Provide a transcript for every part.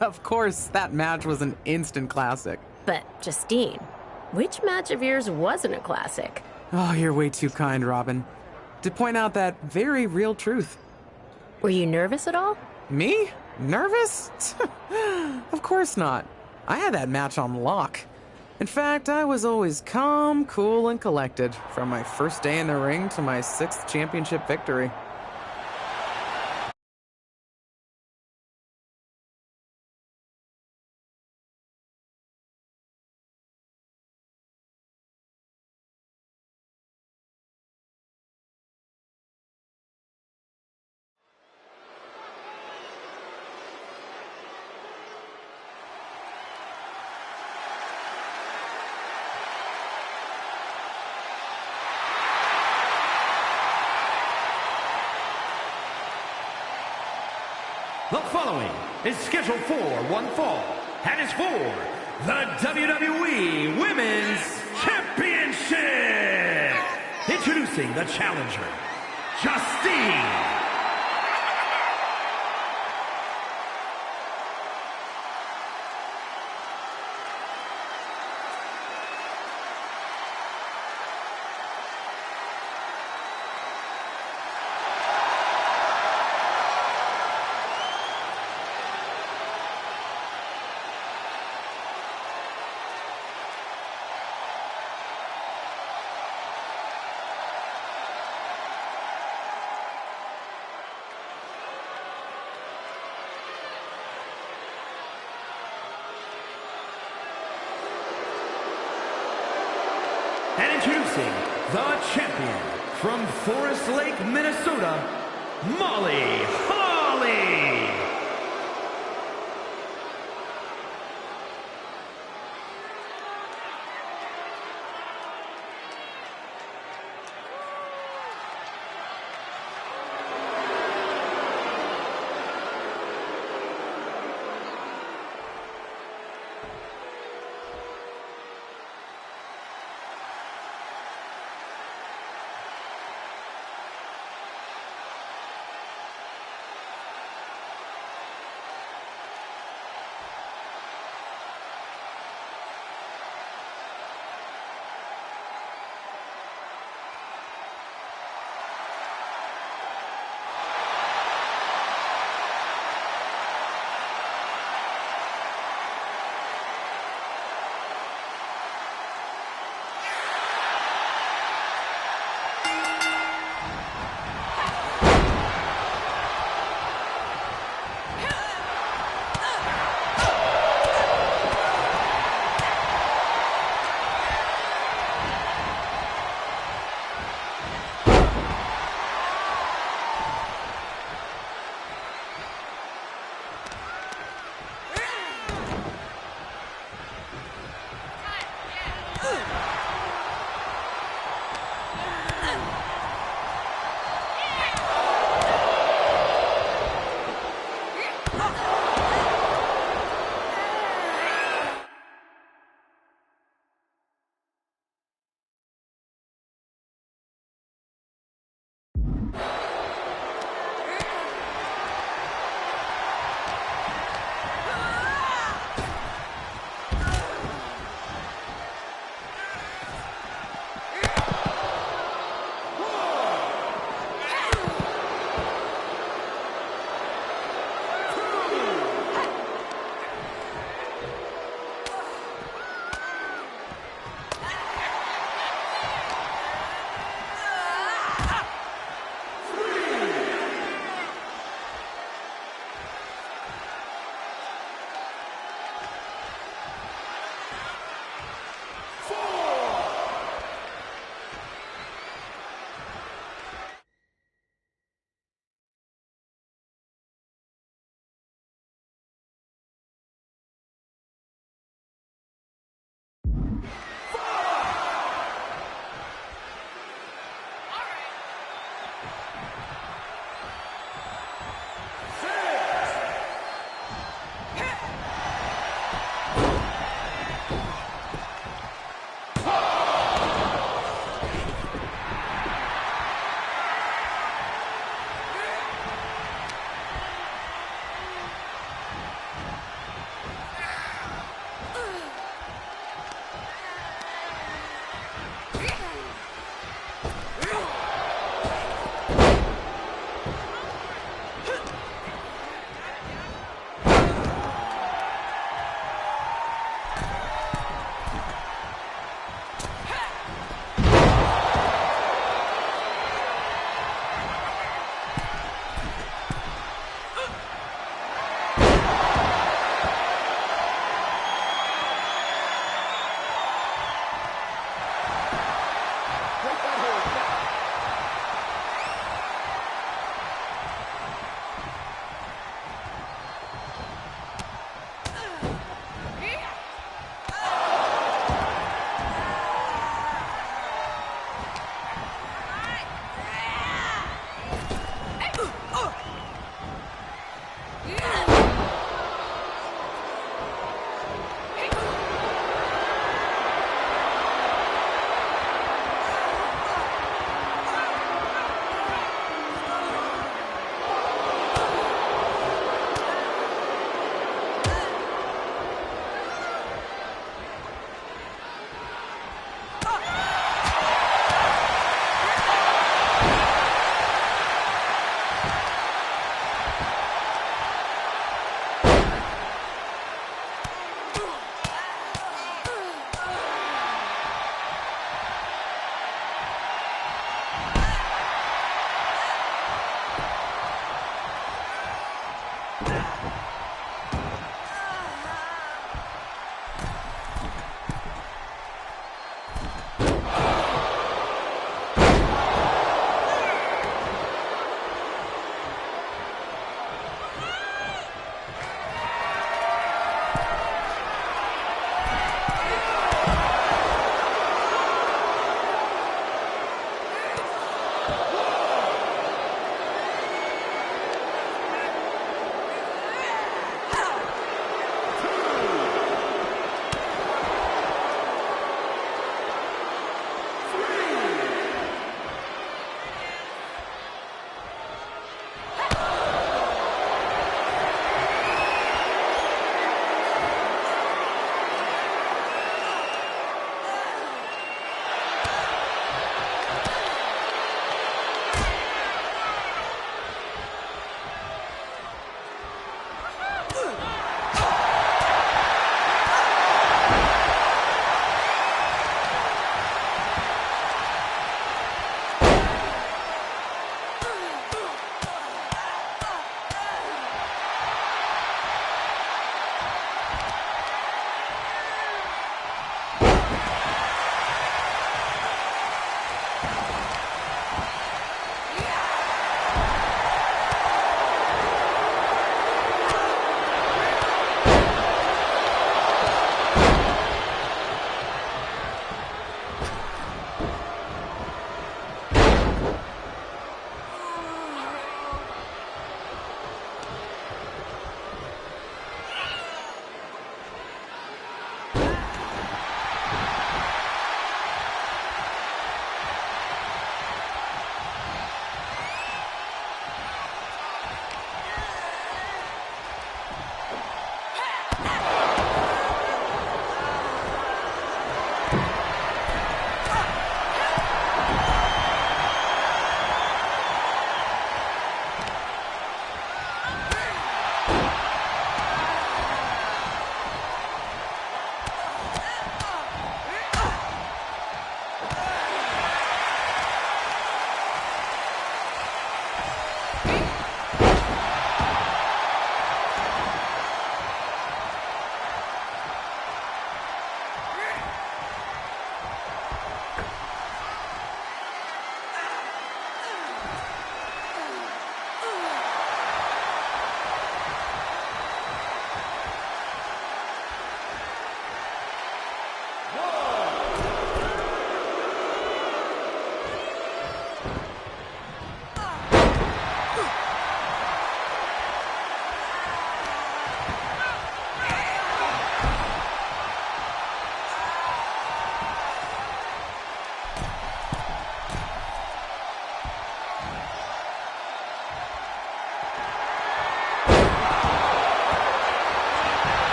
Of course, that match was an instant classic. But, Justine, which match of yours wasn't a classic? Oh, you're way too kind, Robin. To point out that very real truth. Were you nervous at all? Me? Nervous? Of course not. I had that match on lock. In fact, I was always calm, cool, and collected from my first day in the ring to my 6th championship victory. The following is scheduled for one fall and is for the WWE Women's Championship. Introducing the challenger, Justine. And introducing the champion from Forest Lake, Minnesota, Molly Holly.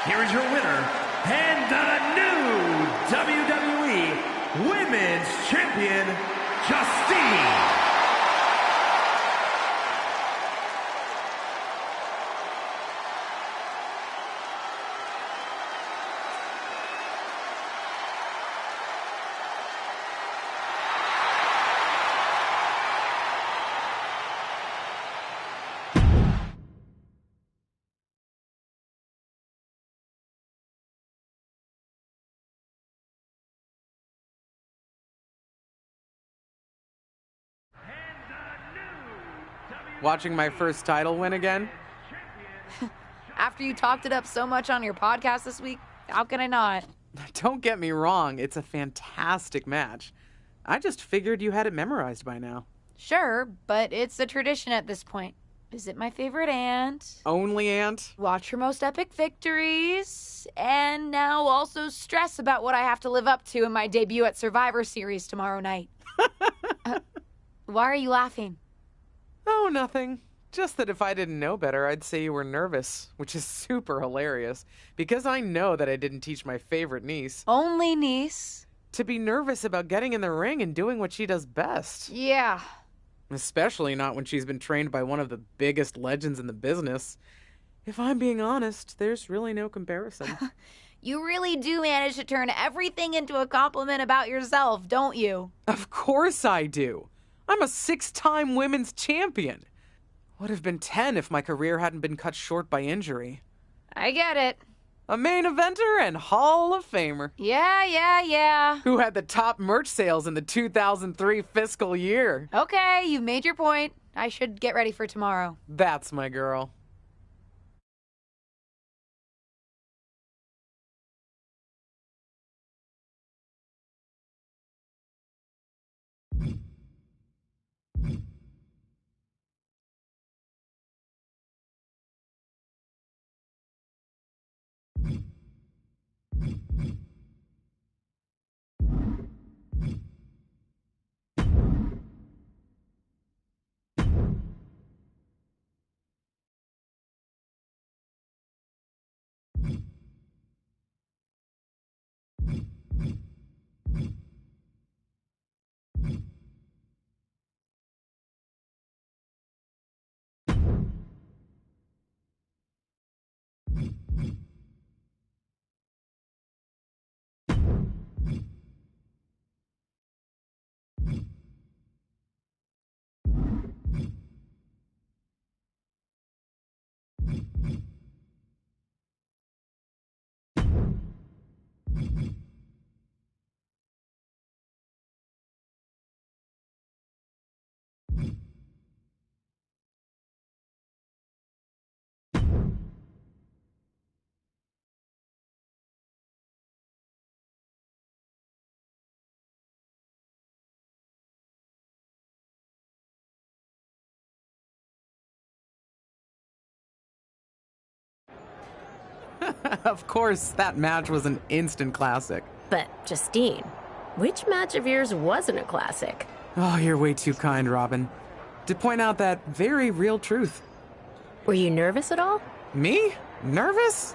here is your winner, and the new WWE Women's Champion, Justine. Watching my first title win again? After you talked it up so much on your podcast this week, how can I not? Don't get me wrong, it's a fantastic match. I just figured you had it memorized by now. Sure, but it's a tradition at this point. Visit my favorite aunt. Only aunt? Watch her most epic victories. And now also stress about what I have to live up to in my debut at Survivor Series tomorrow night. Why are you laughing? Oh, nothing. Just that if I didn't know better, I'd say you were nervous, which is super hilarious, because I know that I didn't teach my favorite niece Only niece. to be nervous about getting in the ring and doing what she does best. Yeah. Especially not when she's been trained by one of the biggest legends in the business. If I'm being honest, there's really no comparison. You really do manage to turn everything into a compliment about yourself, don't you? Of course I do. I'm a 6-time women's champion. Would have been 10 if my career hadn't been cut short by injury. I get it. A main eventer and Hall of Famer. Yeah. Who had the top merch sales in the 2003 fiscal year. Okay, you've made your point. I should get ready for tomorrow. That's my girl. Of course, that match was an instant classic. But, Justine, which match of yours wasn't a classic? Oh, you're way too kind, Robin. To point out that very real truth. Were you nervous at all? Me? Nervous?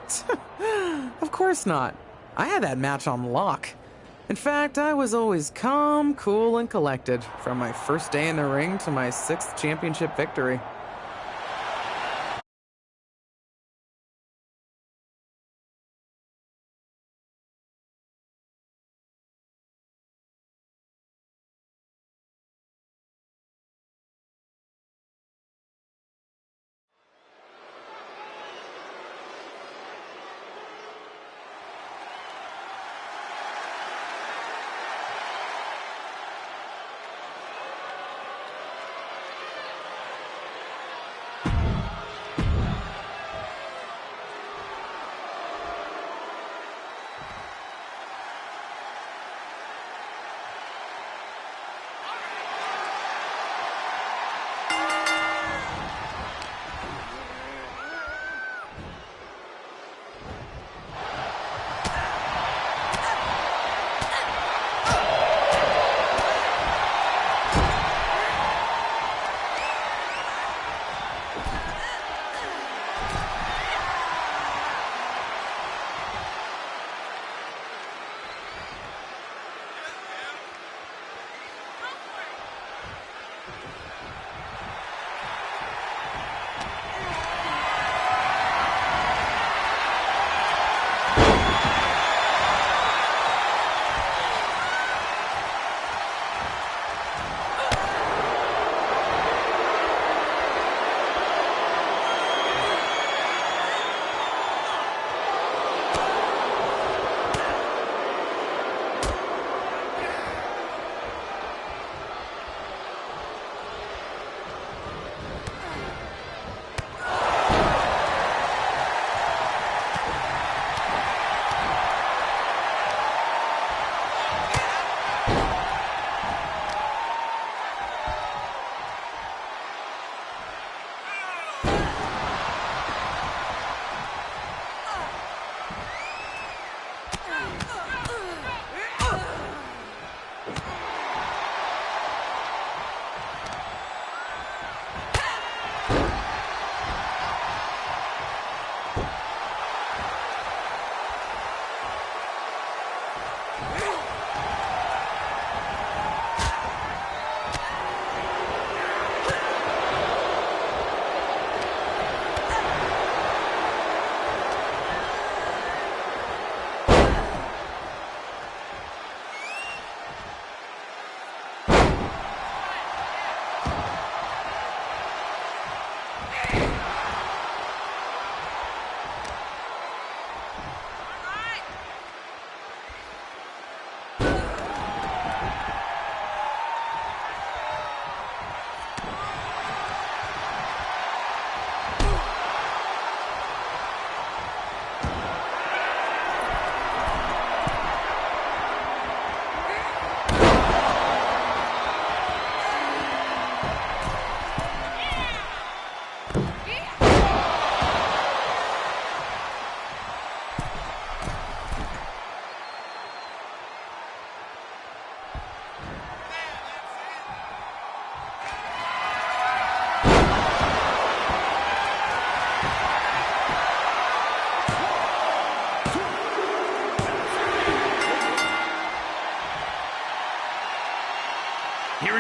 Of course not. I had that match on lock. In fact, I was always calm, cool, and collected from my first day in the ring to my 6th championship victory.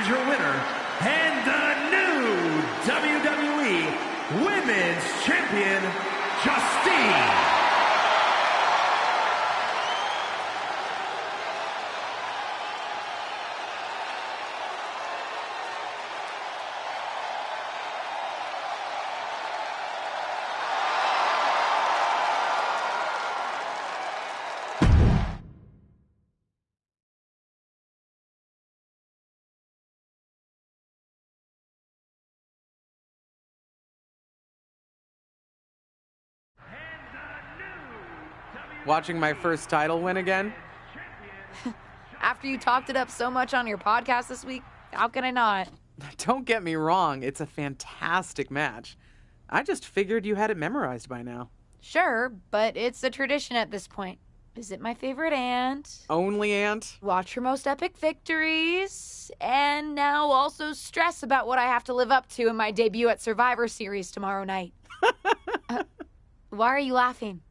is your winner, and the new WWE Women's Champion, Justine. Watching my first title win again? After you talked it up so much on your podcast this week, how can I not? Don't get me wrong, it's a fantastic match. I just figured you had it memorized by now. Sure, but it's a tradition at this point. Visit my favorite aunt. Only aunt? Watch her most epic victories. And now also stress about what I have to live up to in my debut at Survivor Series tomorrow night. Why are you laughing?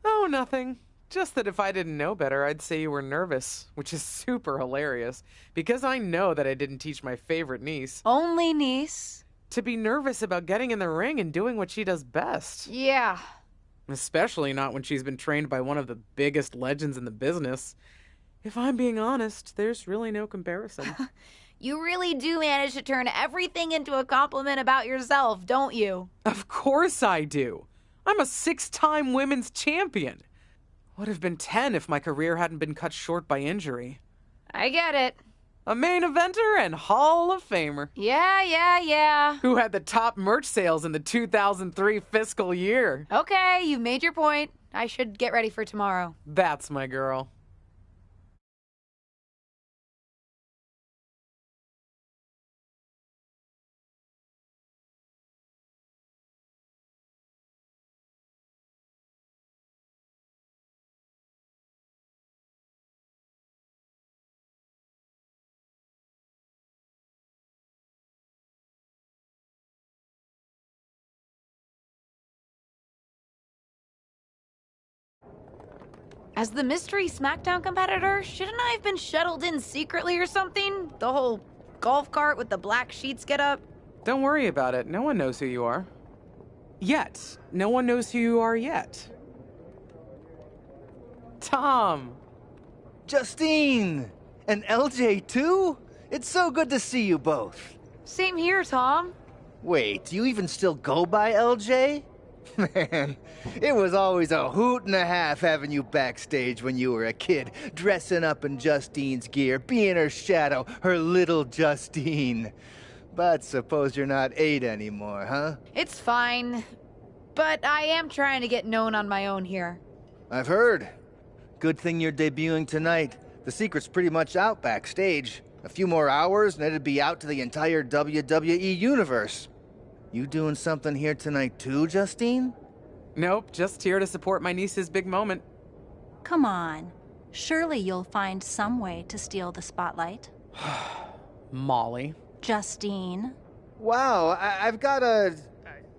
Oh, nothing. Just that if I didn't know better, I'd say you were nervous, which is super hilarious, because I know that I didn't teach my favorite niece Only niece. to be nervous about getting in the ring and doing what she does best. Yeah. Especially not when she's been trained by one of the biggest legends in the business. If I'm being honest, there's really no comparison. You really do manage to turn everything into a compliment about yourself, don't you? Of course I do. I'm a 6-time women's champion. Would have been 10 if my career hadn't been cut short by injury. I get it. A main eventer and Hall of Famer. Yeah. Who had the top merch sales in the 2003 fiscal year. Okay, you've made your point. I should get ready for tomorrow. That's my girl. As the mystery SmackDown competitor, shouldn't I have been shuttled in secretly or something? The whole golf cart with the black sheets get up? Don't worry about it. No one knows who you are. Yet. No one knows who you are yet. Tom! Justine! And LJ too? It's so good to see you both. Same here, Tom. Wait, do you even still go by LJ? Man, it was always a hoot and a half having you backstage when you were a kid, dressing up in Justine's gear, being her shadow, her little Justine. But suppose you're not 8 anymore, huh? It's fine. But I am trying to get known on my own here. I've heard. Good thing you're debuting tonight. The secret's pretty much out backstage. A few more hours and it'd be out to the entire WWE universe. You doing something here tonight too, Justine? Nope, just here to support my niece's big moment. Come on. Surely you'll find some way to steal the spotlight. Molly. Justine. Wow, I've got a...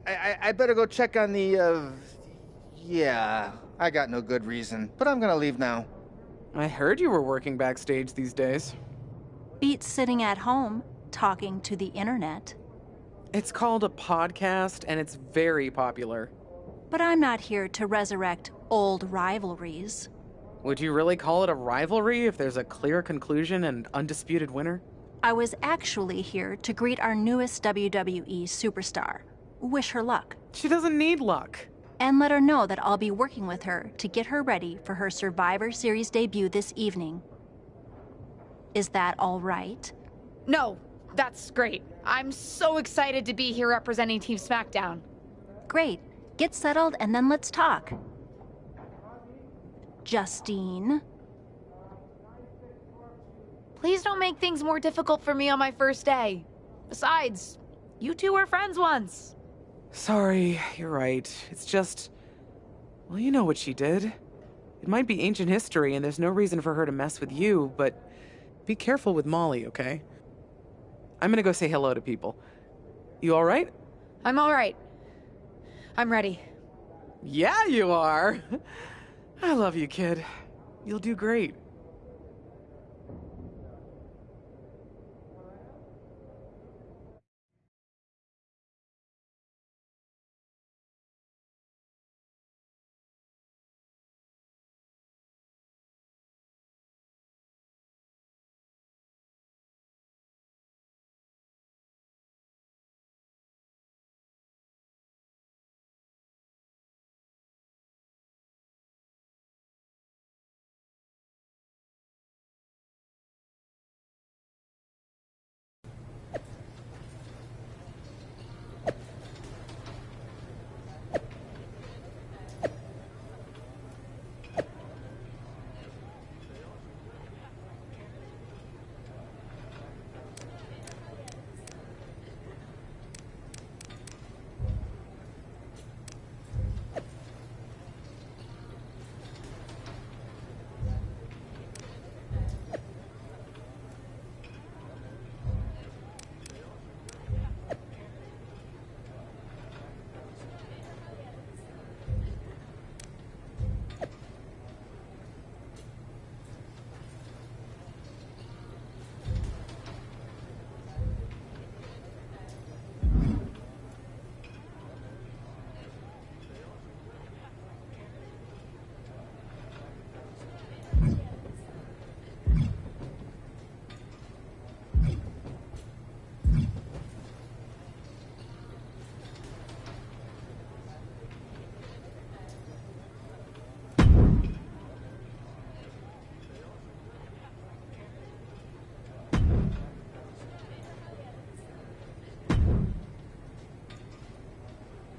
I better go check on the, Yeah, I got no good reason, but I'm gonna leave now. I heard you were working backstage these days. Beats sitting at home, talking to the internet. It's called a podcast, and it's very popular. But I'm not here to resurrect old rivalries. Would you really call it a rivalry if there's a clear conclusion and undisputed winner? I was actually here to greet our newest WWE superstar. Wish her luck. She doesn't need luck. And let her know that I'll be working with her to get her ready for her Survivor Series debut this evening. Is that all right? No, that's great. I'm so excited to be here representing Team SmackDown. Great. Get settled and then let's talk. Justine. Please don't make things more difficult for me on my first day. Besides, you two were friends once. Sorry, you're right. It's just... Well, you know what she did. It might be ancient history and there's no reason for her to mess with you, but be careful with Molly, okay? I'm gonna go say hello to people. You alright? I'm all right. I'm ready. Yeah, you are. I love you, kid. You'll do great.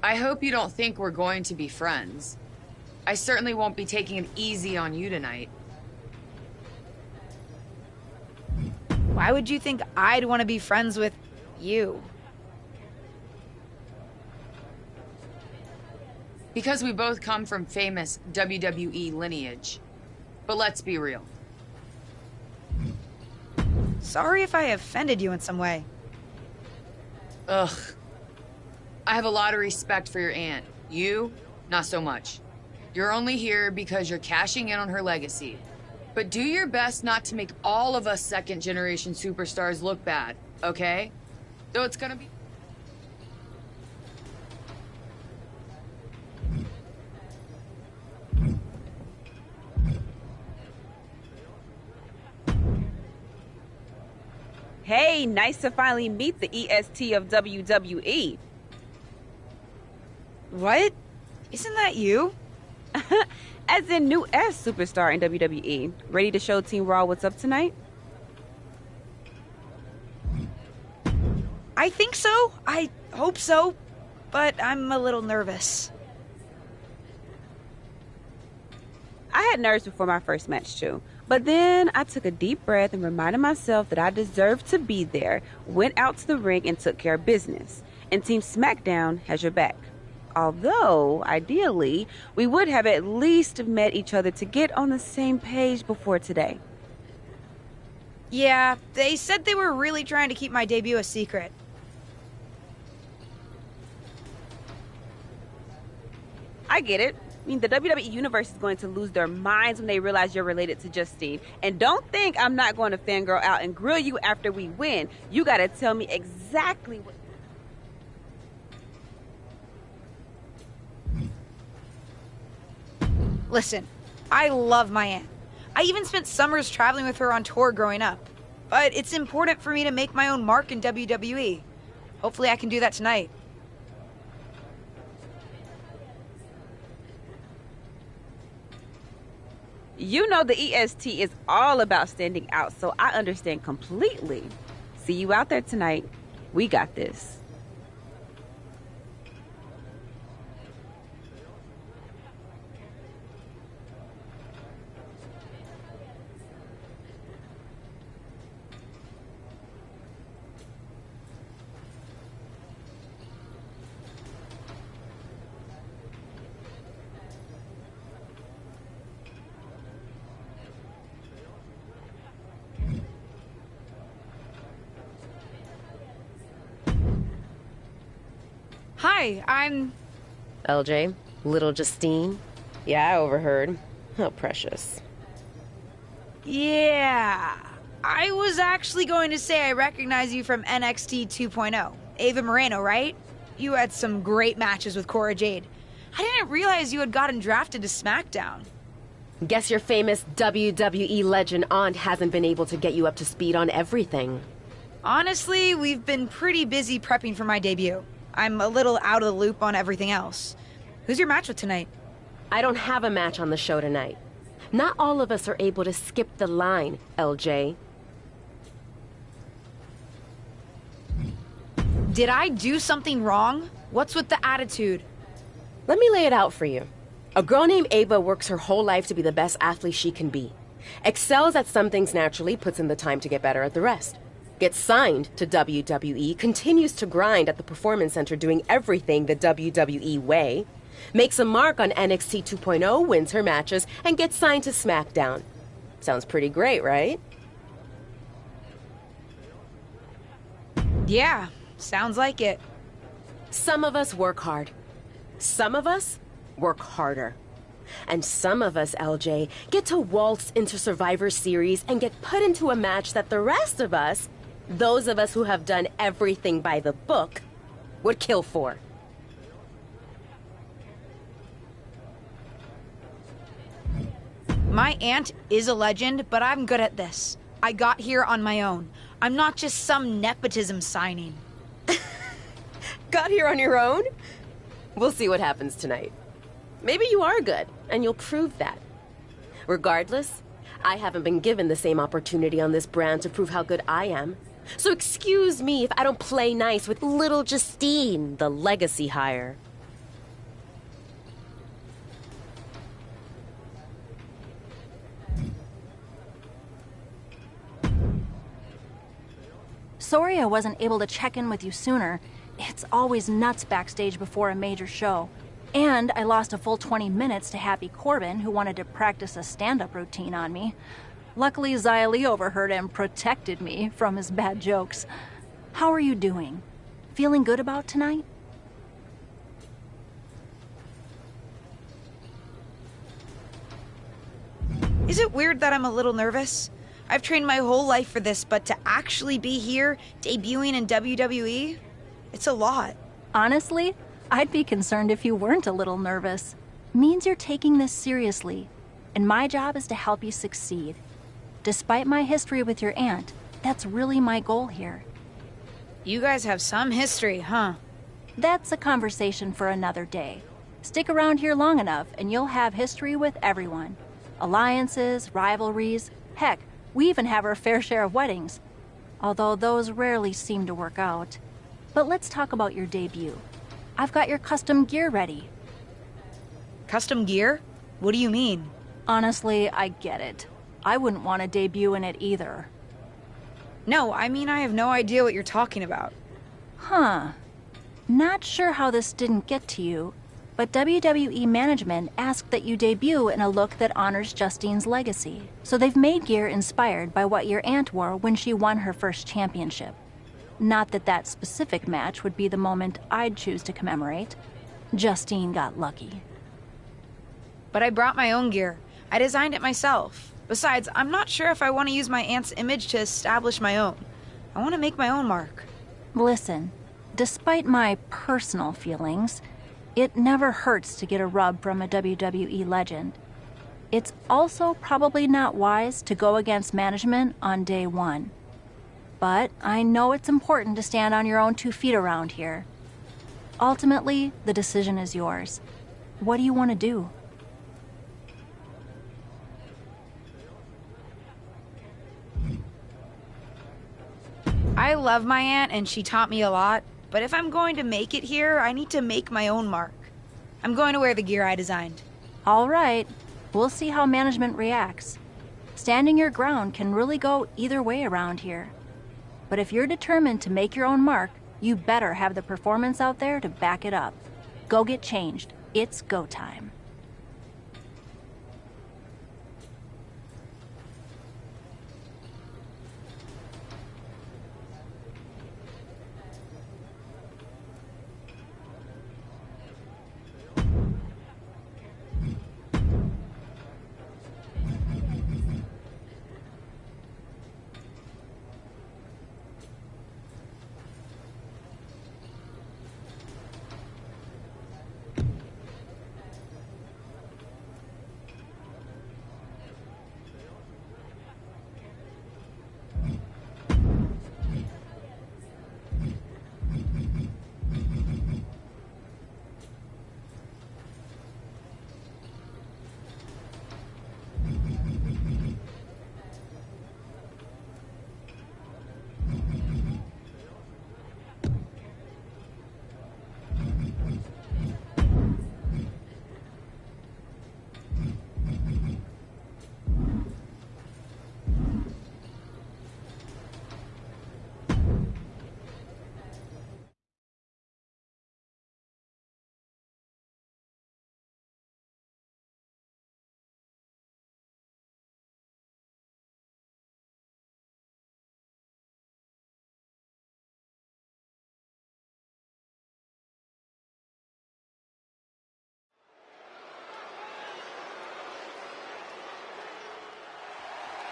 I hope you don't think we're going to be friends. I certainly won't be taking it easy on you tonight. Why would you think I'd want to be friends with you? Because we both come from famous WWE lineage. But let's be real. Sorry if I offended you in some way. Ugh. I have a lot of respect for your aunt. You, not so much. You're only here because you're cashing in on her legacy. But do your best not to make all of us second-generation superstars look bad, okay? Though it's gonna be... Hey, nice to finally meet the EST of WWE. What? Isn't that you? As in new S superstar in WWE. Ready to show Team Raw what's up tonight? I think so. I hope so. But I'm a little nervous. I had nerves before my first match too. But then I took a deep breath and reminded myself that I deserved to be there, went out to the ring and took care of business. And Team SmackDown has your back. Although, ideally, we would have at least met each other to get on the same page before today. Yeah, they said they were really trying to keep my debut a secret. I get it. I mean, the WWE Universe is going to lose their minds when they realize you're related to Justine. And don't think I'm not going to fangirl out and grill you after we win. You gotta tell me exactly what... Listen, I love my aunt. I even spent summers traveling with her on tour growing up. But it's important for me to make my own mark in WWE. Hopefully I can do that tonight. You know the EST is all about standing out, so I understand completely. See you out there tonight. We got this. Hi, I'm... LJ, little Justine. Yeah, I overheard. How precious. Yeah. I was actually going to say I recognize you from NXT 2.0. Ava Moreno, right? You had some great matches with Cora Jade. I didn't realize you had gotten drafted to SmackDown. Guess your famous WWE legend aunt hasn't been able to get you up to speed on everything. Honestly, we've been pretty busy prepping for my debut. I'm a little out of the loop on everything else. Who's your match with tonight? I don't have a match on the show tonight. Not all of us are able to skip the line, LJ. Did I do something wrong? What's with the attitude? Let me lay it out for you. A girl named Ava works her whole life to be the best athlete she can be. Excels at some things naturally, puts in the time to get better at the rest. Gets signed to WWE, continues to grind at the Performance Center doing everything the WWE way, makes a mark on NXT 2.0, wins her matches, and gets signed to SmackDown. Sounds pretty great, right? Yeah, sounds like it. Some of us work hard. Some of us work harder. And some of us, LJ, get to waltz into Survivor Series and get put into a match that the rest of us, those of us who have done everything by the book, would kill for. My aunt is a legend, but I'm good at this. I got here on my own. I'm not just some nepotism signing. Got here on your own? We'll see what happens tonight. Maybe you are good, and you'll prove that. Regardless, I haven't been given the same opportunity on this brand to prove how good I am. So excuse me if I don't play nice with little Justine, the legacy hire. Sorry I wasn't able to check in with you sooner. It's always nuts backstage before a major show. And I lost a full 20 minutes to Happy Corbin, who wanted to practice a stand-up routine on me. Luckily, Xia Li overheard and protected me from his bad jokes. How are you doing? Feeling good about tonight? Is it weird that I'm a little nervous? I've trained my whole life for this, but to actually be here, debuting in WWE, it's a lot. Honestly, I'd be concerned if you weren't a little nervous. Means you're taking this seriously, and my job is to help you succeed. Despite my history with your aunt, that's really my goal here. You guys have some history, huh? That's a conversation for another day. Stick around here long enough, and you'll have history with everyone. Alliances, rivalries, heck, we even have our fair share of weddings. Although those rarely seem to work out. But let's talk about your debut. I've got your custom gear ready. Custom gear? What do you mean? Honestly, I get it. I wouldn't want to debut in it either. No, I mean I have no idea what you're talking about. Huh. Not sure how this didn't get to you, but WWE management asked that you debut in a look that honors Justine's legacy. So they've made gear inspired by what your aunt wore when she won her first championship. Not that that specific match would be the moment I'd choose to commemorate. Justine got lucky. But I brought my own gear. I designed it myself. Besides, I'm not sure if I want to use my aunt's image to establish my own. I want to make my own mark. Listen, despite my personal feelings, it never hurts to get a rub from a WWE legend. It's also probably not wise to go against management on day one. But I know it's important to stand on your own 2 feet around here. Ultimately, the decision is yours. What do you want to do? I love my aunt and she taught me a lot, but if I'm going to make it here, I need to make my own mark. I'm going to wear the gear I designed. All right. We'll see how management reacts. Standing your ground can really go either way around here. But if you're determined to make your own mark, you better have the performance out there to back it up. Go get changed. It's go time.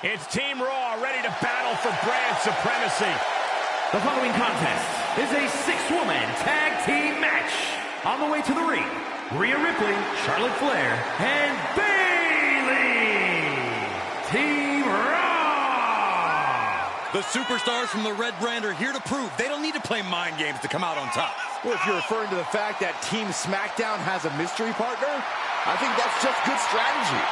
It's Team Raw ready to battle for brand supremacy. The following contest is a 6-woman tag team match. On the way to the ring, Rhea Ripley, Charlotte Flair, and Bayley. Team Raw. The superstars from the Red Brand are here to prove they don't need to play mind games to come out on top. Well, if you're referring to the fact that Team SmackDown has a mystery partner, I think that's just good strategy.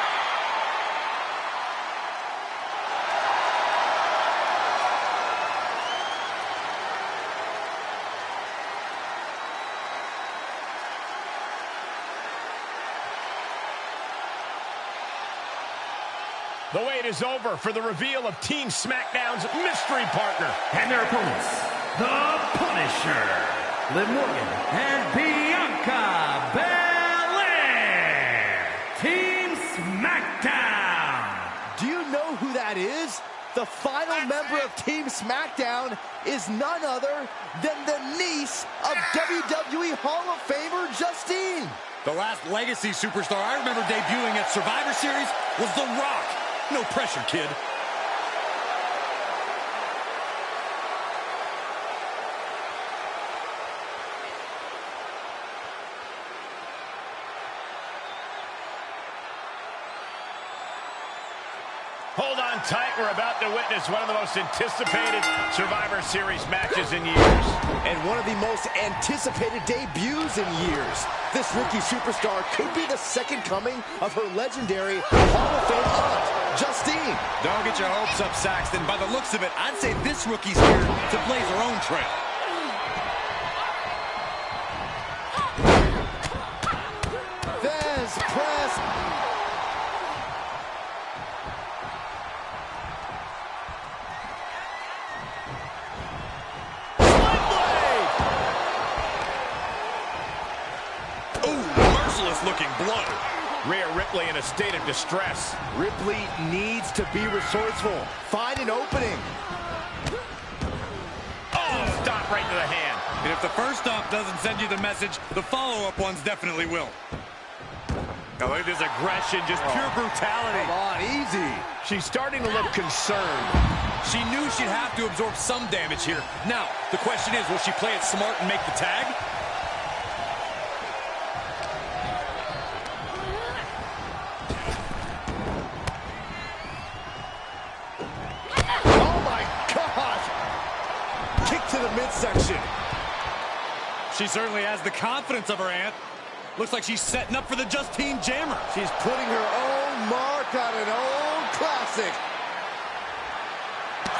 The wait is over for the reveal of Team SmackDown's mystery partner. And their opponents, The Punisher, Liv Morgan, and Bianca Belair. Team SmackDown. Do you know who that is? The final member of Team SmackDown is none other than the niece of WWE Hall of Famer Justine. The last legacy superstar I remember debuting at Survivor Series was The Rock. No pressure, kid. Hold on tight. We're about to witness one of the most anticipated Survivor Series matches in years. And one of the most anticipated debuts in years. This rookie superstar could be the second coming of her legendary Hall of Fame aunt, Justine. Don't get your hopes up, Saxton. By the looks of it, I'd say this rookie's here to blaze her own trail. Vez press. Looking blow. Rhea Ripley in a state of distress. Ripley needs to be resourceful. Find an opening. Oh, stop right to the hand. And if the first stomp doesn't send you the message, the follow-up ones definitely will. Now look at this aggression, just pure brutality. Come on, easy. She's starting to look concerned. She knew she'd have to absorb some damage here. Now, the question is, will she play it smart and make the tag? Midsection. She certainly has the confidence of her aunt. Looks like she's setting up for the Justine Jammer. She's putting her own mark on an old classic.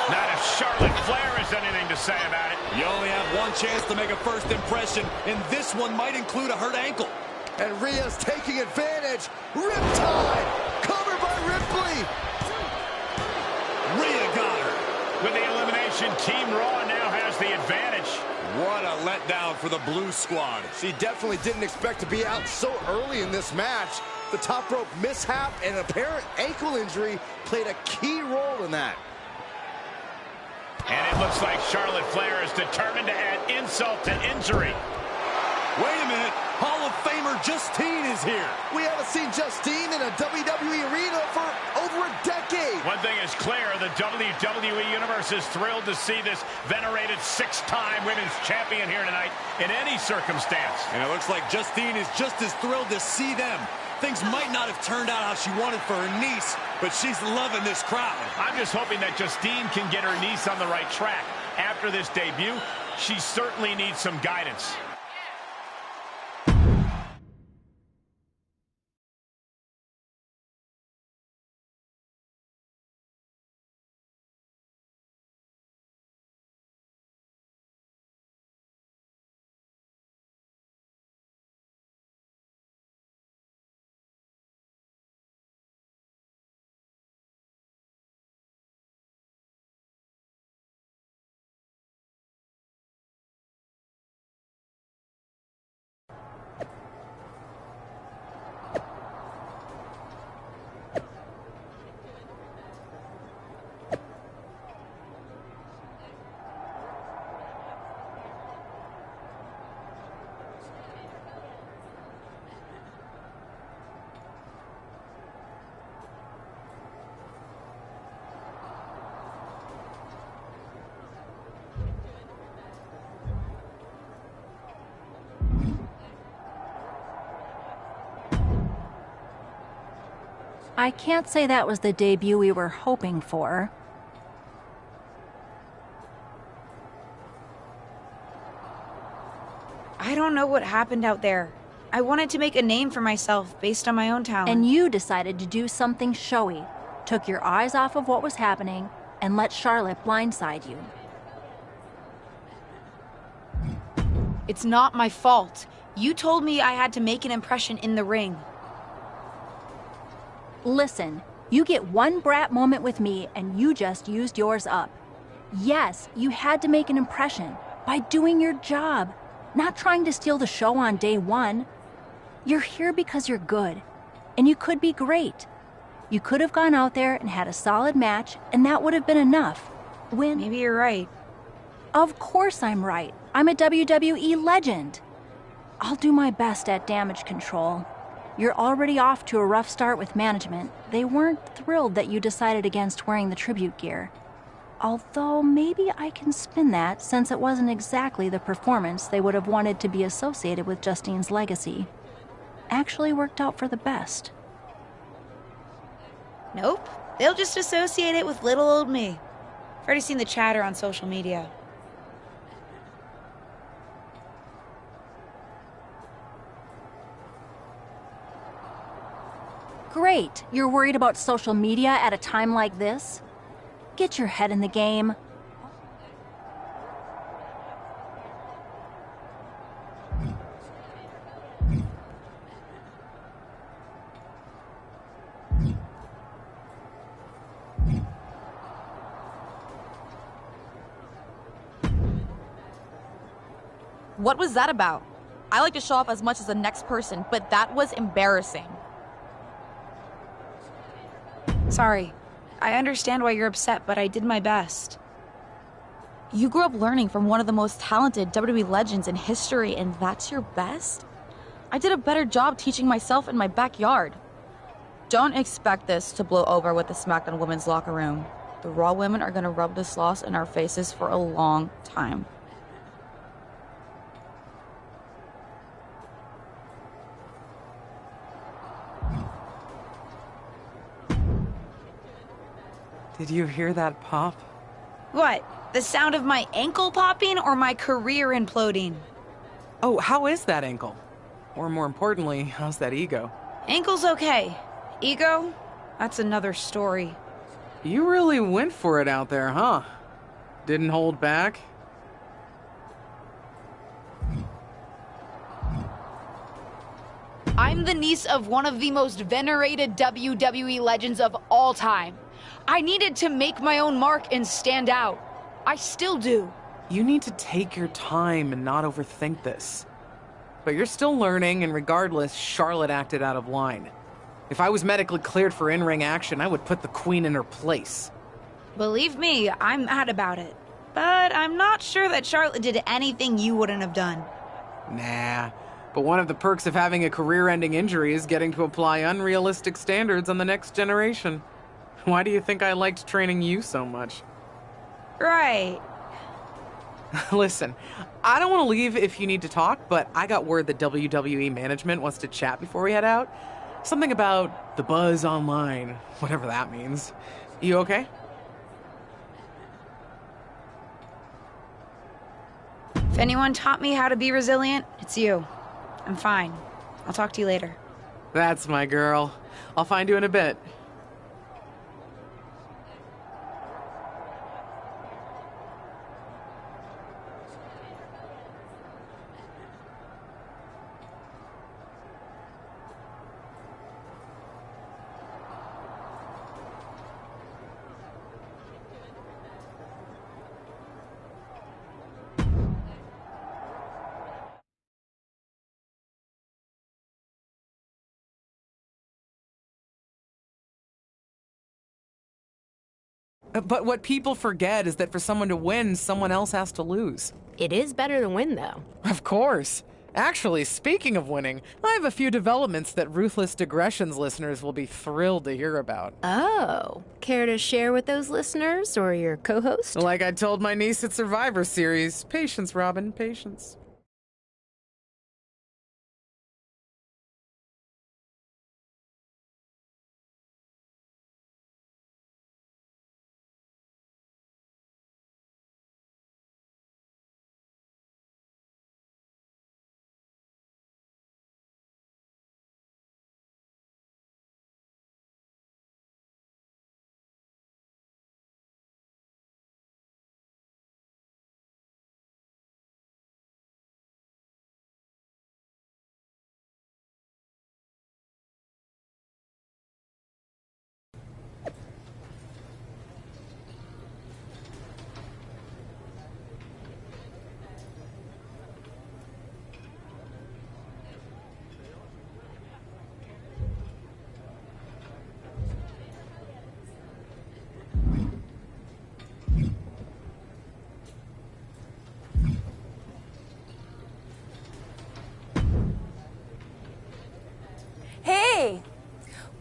Not if Charlotte Flair has anything to say about it. You only have one chance to make a first impression, and this one might include a hurt ankle. And Rhea's taking advantage. Riptide! Covered by Ripley! Rhea got her. With the elimination, Team Raw now has the advantage. What a letdown for the Blue Squad. She definitely didn't expect to be out so early in this match. The top rope mishap and apparent ankle injury played a key role in that. And it looks like Charlotte Flair is determined to add insult to injury. Wait a minute. Hall of Famer Justine is here. We haven't seen Justine in a WWE arena for over a decade. One thing is clear, the WWE Universe is thrilled to see this venerated six-time women's champion here tonight in any circumstance. And it looks like Justine is just as thrilled to see them. Things might not have turned out how she wanted for her niece, but she's loving this crowd. I'm just hoping that Justine can get her niece on the right track. After this debut, she certainly needs some guidance. I can't say that was the debut we were hoping for. I don't know what happened out there. I wanted to make a name for myself based on my own talent. And you decided to do something showy, took your eyes off of what was happening, and let Charlotte blindside you. It's not my fault. You told me I had to make an impression in the ring. Listen, You get one brat moment with me, and you just used yours up. Yes, you had to make an impression by doing your job, not trying to steal the show on day one. You're here because you're good, and you could be great. You could have gone out there and had a solid match, and that would have been enough. Maybe you're right. Of course I'm right. I'm a WWE legend. I'll do my best at damage control. You're already off to a rough start with management. They weren't thrilled that you decided against wearing the tribute gear. Although maybe I can spin that, since it wasn't exactly the performance they would have wanted to be associated with Justine's legacy. Actually worked out for the best. Nope. They'll just associate it with little old me. I've already seen the chatter on social media. Great. You're worried about social media at a time like this? Get your head in the game. What was that about? I like to show off as much as the next person, but that was embarrassing. Sorry. I understand why you're upset, but I did my best. You grew up learning from one of the most talented WWE legends in history, and that's your best? I did a better job teaching myself in my backyard. Don't expect this to blow over with the SmackDown women's locker room. The Raw women are gonna rub this loss in our faces for a long time. Did you hear that pop? What? The sound of my ankle popping or my career imploding? Oh, how is that ankle? Or more importantly, how's that ego? Ankle's okay. Ego? That's another story. You really went for it out there, huh? Didn't hold back? I'm the niece of one of the most venerated WWE legends of all time. I needed to make my own mark and stand out. I still do. You need to take your time and not overthink this. But you're still learning, and regardless, Charlotte acted out of line. If I was medically cleared for in-ring action, I would put the Queen in her place. Believe me, I'm mad about it. But I'm not sure that Charlotte did anything you wouldn't have done. Nah. But one of the perks of having a career-ending injury is getting to apply unrealistic standards on the next generation. Why do you think I liked training you so much? Right. Listen, I don't want to leave if you need to talk, but I got word that WWE management wants to chat before we head out. Something about the buzz online, whatever that means. You okay? If anyone taught me how to be resilient, it's you. I'm fine. I'll talk to you later. That's my girl. I'll find you in a bit. But what people forget is that for someone to win, someone else has to lose. It is better to win, though. Of course. Actually, speaking of winning, I have a few developments that Ruthless Digressions listeners will be thrilled to hear about. Oh, care to share with those listeners or your co-host? Like I told my niece at Survivor Series, patience, Robin, patience.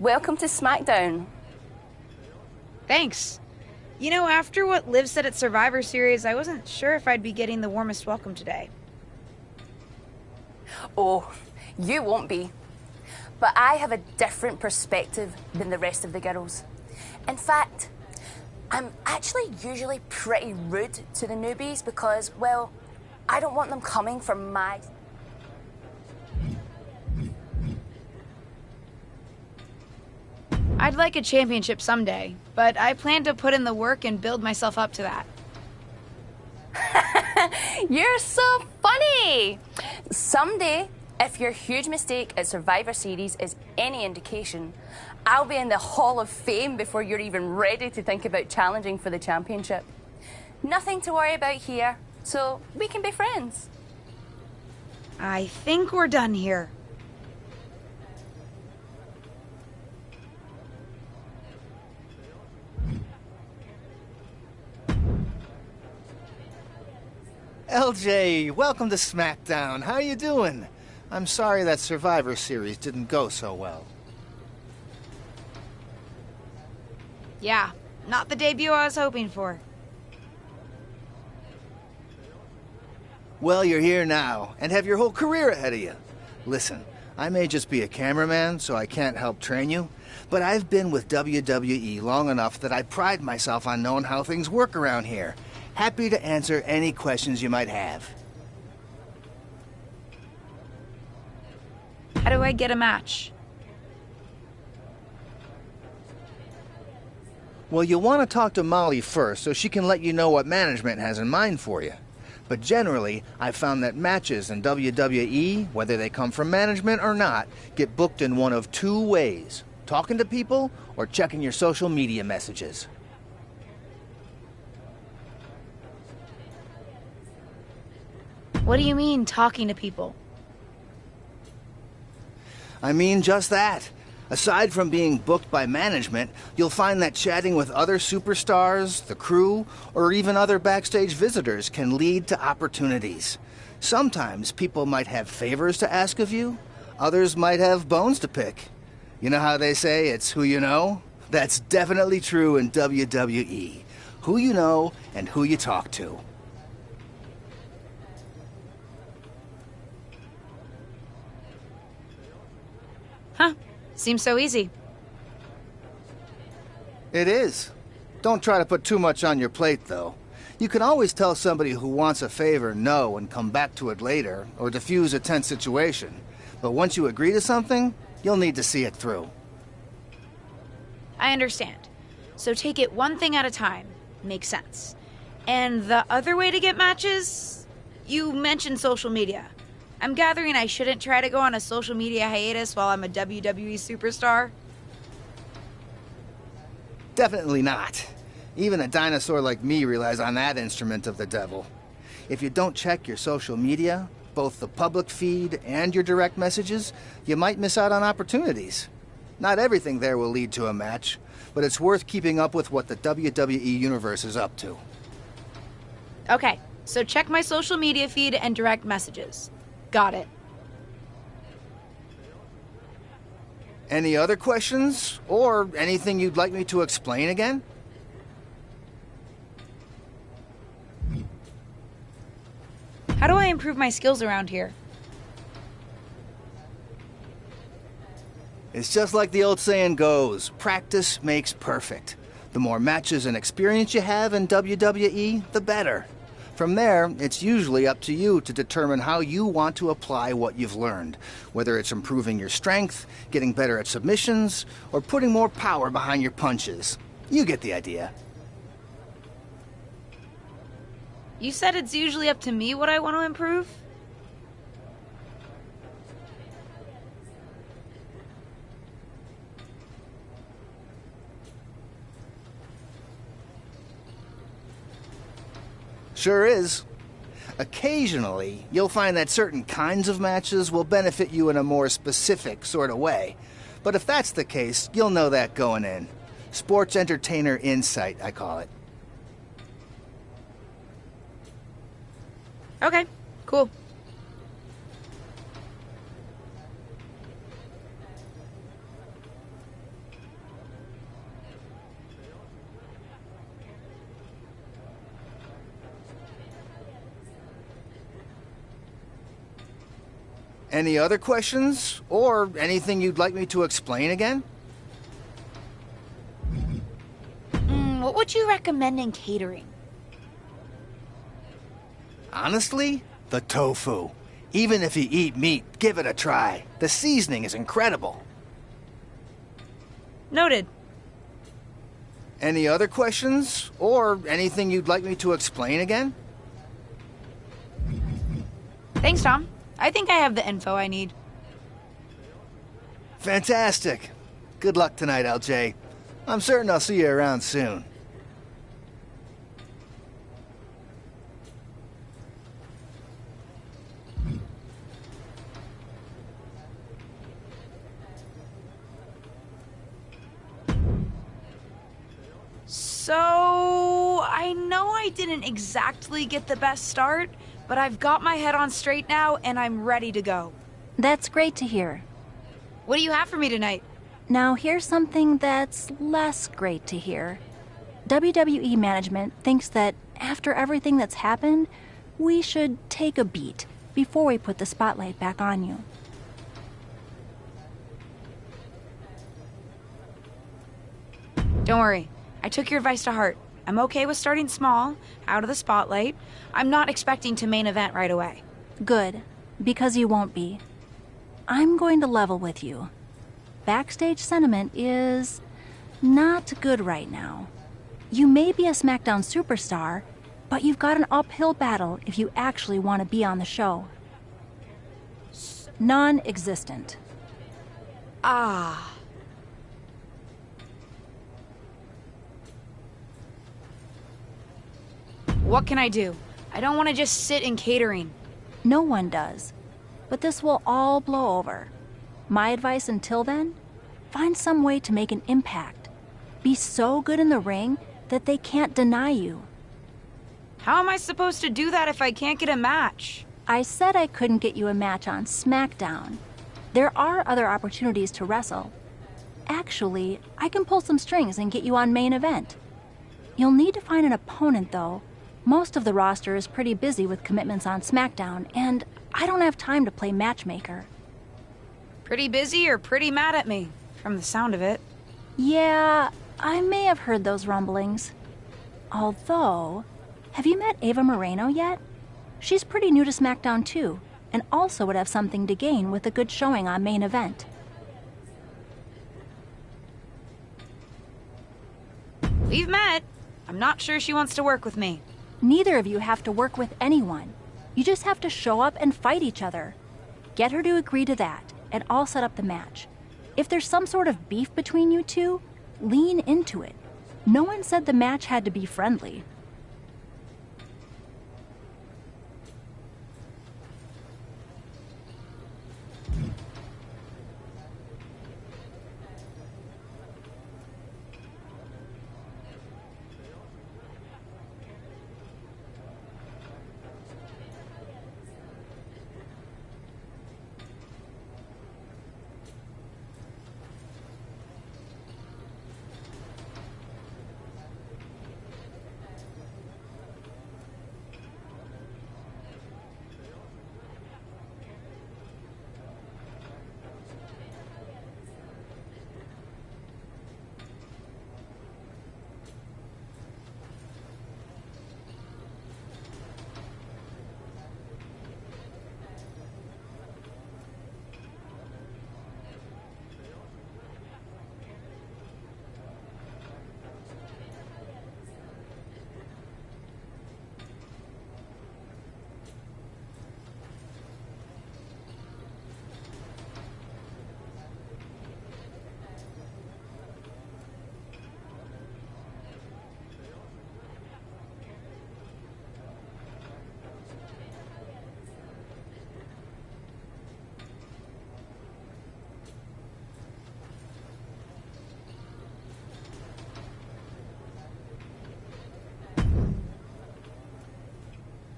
Welcome to SmackDown. Thanks. You know, after what Liv said at Survivor Series, I wasn't sure if I'd be getting the warmest welcome today. Oh, you won't be. But I have a different perspective than the rest of the girls. In fact, I'm actually usually pretty rude to the newbies because, well, I don't want them coming from my... I'd like a championship someday, but I plan to put in the work and build myself up to that. You're so funny! Someday, if your huge mistake at Survivor Series is any indication, I'll be in the Hall of Fame before you're even ready to think about challenging for the championship. Nothing to worry about here, so we can be friends. I think we're done here. LJ, welcome to SmackDown. How you doing? I'm sorry that Survivor Series didn't go so well. Yeah, not the debut I was hoping for. Well, you're here now, and have your whole career ahead of you. Listen, I may just be a cameraman, so I can't help train you, but I've been with WWE long enough that I pride myself on knowing how things work around here. Happy to answer any questions you might have. How do I get a match? Well, you'll want to talk to Molly first so she can let you know what management has in mind for you. But generally, I've found that matches in WWE, whether they come from management or not, get booked in one of two ways: talking to people or checking your social media messages. What do you mean, talking to people? I mean just that. Aside from being booked by management, you'll find that chatting with other superstars, the crew, or even other backstage visitors can lead to opportunities. Sometimes people might have favors to ask of you, others might have bones to pick. You know how they say it's who you know? That's definitely true in WWE. Who you know and who you talk to. Huh. Seems so easy. It is. Don't try to put too much on your plate, though. You can always tell somebody who wants a favor no and come back to it later, or diffuse a tense situation. But once you agree to something, you'll need to see it through. I understand. So take it one thing at a time. Makes sense. And the other way to get matches? You mentioned social media. I'm gathering I shouldn't try to go on a social media hiatus while I'm a WWE superstar? Definitely not. Even a dinosaur like me relies on that instrument of the devil. If you don't check your social media, both the public feed and your direct messages, you might miss out on opportunities. Not everything there will lead to a match, but it's worth keeping up with what the WWE Universe is up to. Okay, so check my social media feed and direct messages. Got it. Any other questions? Or anything you'd like me to explain again? How do I improve my skills around here? It's just like the old saying goes, practice makes perfect. The more matches and experience you have in WWE, the better. From there, it's usually up to you to determine how you want to apply what you've learned, whether it's improving your strength, getting better at submissions, or putting more power behind your punches. You get the idea. You said it's usually up to me what I want to improve? Sure is. Occasionally, you'll find that certain kinds of matches will benefit you in a more specific sort of way. But if that's the case, you'll know that going in. Sports entertainer insight, I call it. Okay, cool. Any other questions? Or anything you'd like me to explain again? What would you recommend in catering? Honestly, the tofu. Even if you eat meat, give it a try. The seasoning is incredible. Noted. Any other questions? Or anything you'd like me to explain again? Thanks, Tom. I think I have the info I need. Fantastic. Good luck tonight, LJ. I'm certain I'll see you around soon. So, I know I didn't exactly get the best start, but I've got my head on straight now and I'm ready to go. That's great to hear. What do you have for me tonight? Now here's something that's less great to hear. WWE management thinks that after everything that's happened, we should take a beat before we put the spotlight back on you. Don't worry. I took your advice to heart. I'm okay with starting small, out of the spotlight. I'm not expecting to main event right away. Good, because you won't be. I'm going to level with you. Backstage sentiment is not good right now. You may be a SmackDown superstar, but you've got an uphill battle if you actually want to be on the show. Non-existent. Ah. What can I do? I don't want to just sit in catering. No one does. But this will all blow over. My advice until then? Find some way to make an impact. Be so good in the ring that they can't deny you. How am I supposed to do that if I can't get a match? I said I couldn't get you a match on SmackDown. There are other opportunities to wrestle. Actually, I can pull some strings and get you on main event. You'll need to find an opponent, though. Most of the roster is pretty busy with commitments on SmackDown, and I don't have time to play matchmaker. Pretty busy or pretty mad at me, from the sound of it. Yeah, I may have heard those rumblings. Although, have you met Ava Moreno yet? She's pretty new to SmackDown too, and also would have something to gain with a good showing on main event. We've met. I'm not sure she wants to work with me. Neither of you have to work with anyone. You just have to show up and fight each other. Get her to agree to that, and I'll set up the match. If there's some sort of beef between you two, lean into it. No one said the match had to be friendly.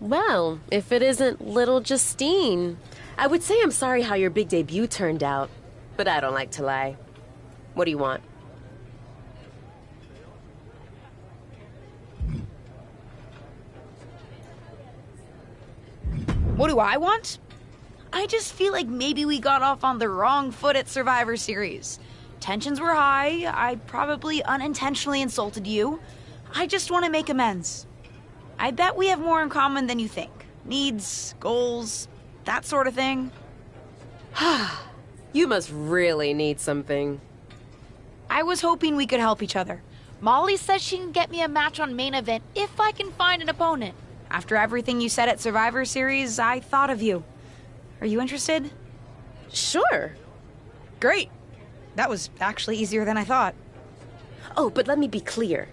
Well, if it isn't little Justine. I would say I'm sorry how your big debut turned out, but I don't like to lie. What do you want? What do I want? I just feel like maybe we got off on the wrong foot at Survivor Series. Tensions were high. I probably unintentionally insulted you. I just want to make amends. I bet we have more in common than you think. Needs, goals, that sort of thing. You must really need something. I was hoping we could help each other. Molly says she can get me a match on main event if I can find an opponent. After everything you said at Survivor Series, I thought of you. Are you interested? Sure. Great. That was actually easier than I thought. Oh, but let me be clear.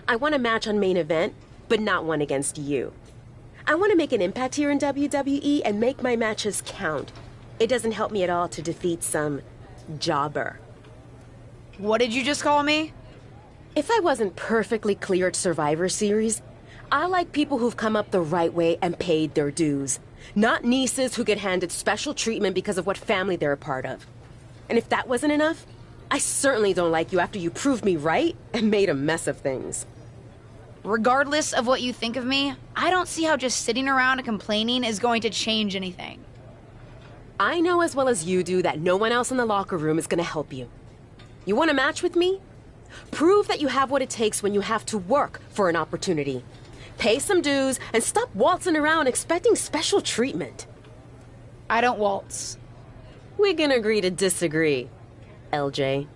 I want a match on main event, but not one against you. I want to make an impact here in WWE and make my matches count. It doesn't help me at all to defeat some jobber. What did you just call me? If I wasn't perfectly clear at Survivor Series, I like people who've come up the right way and paid their dues. Not nieces who get handed special treatment because of what family they're a part of. And if that wasn't enough, I certainly don't like you after you proved me right and made a mess of things. Regardless of what you think of me, I don't see how just sitting around and complaining is going to change anything. I know as well as you do that no one else in the locker room is going to help you. You want a match with me? Prove that you have what it takes when you have to work for an opportunity. Pay some dues and stop waltzing around expecting special treatment. I don't waltz. We can agree to disagree, LJ.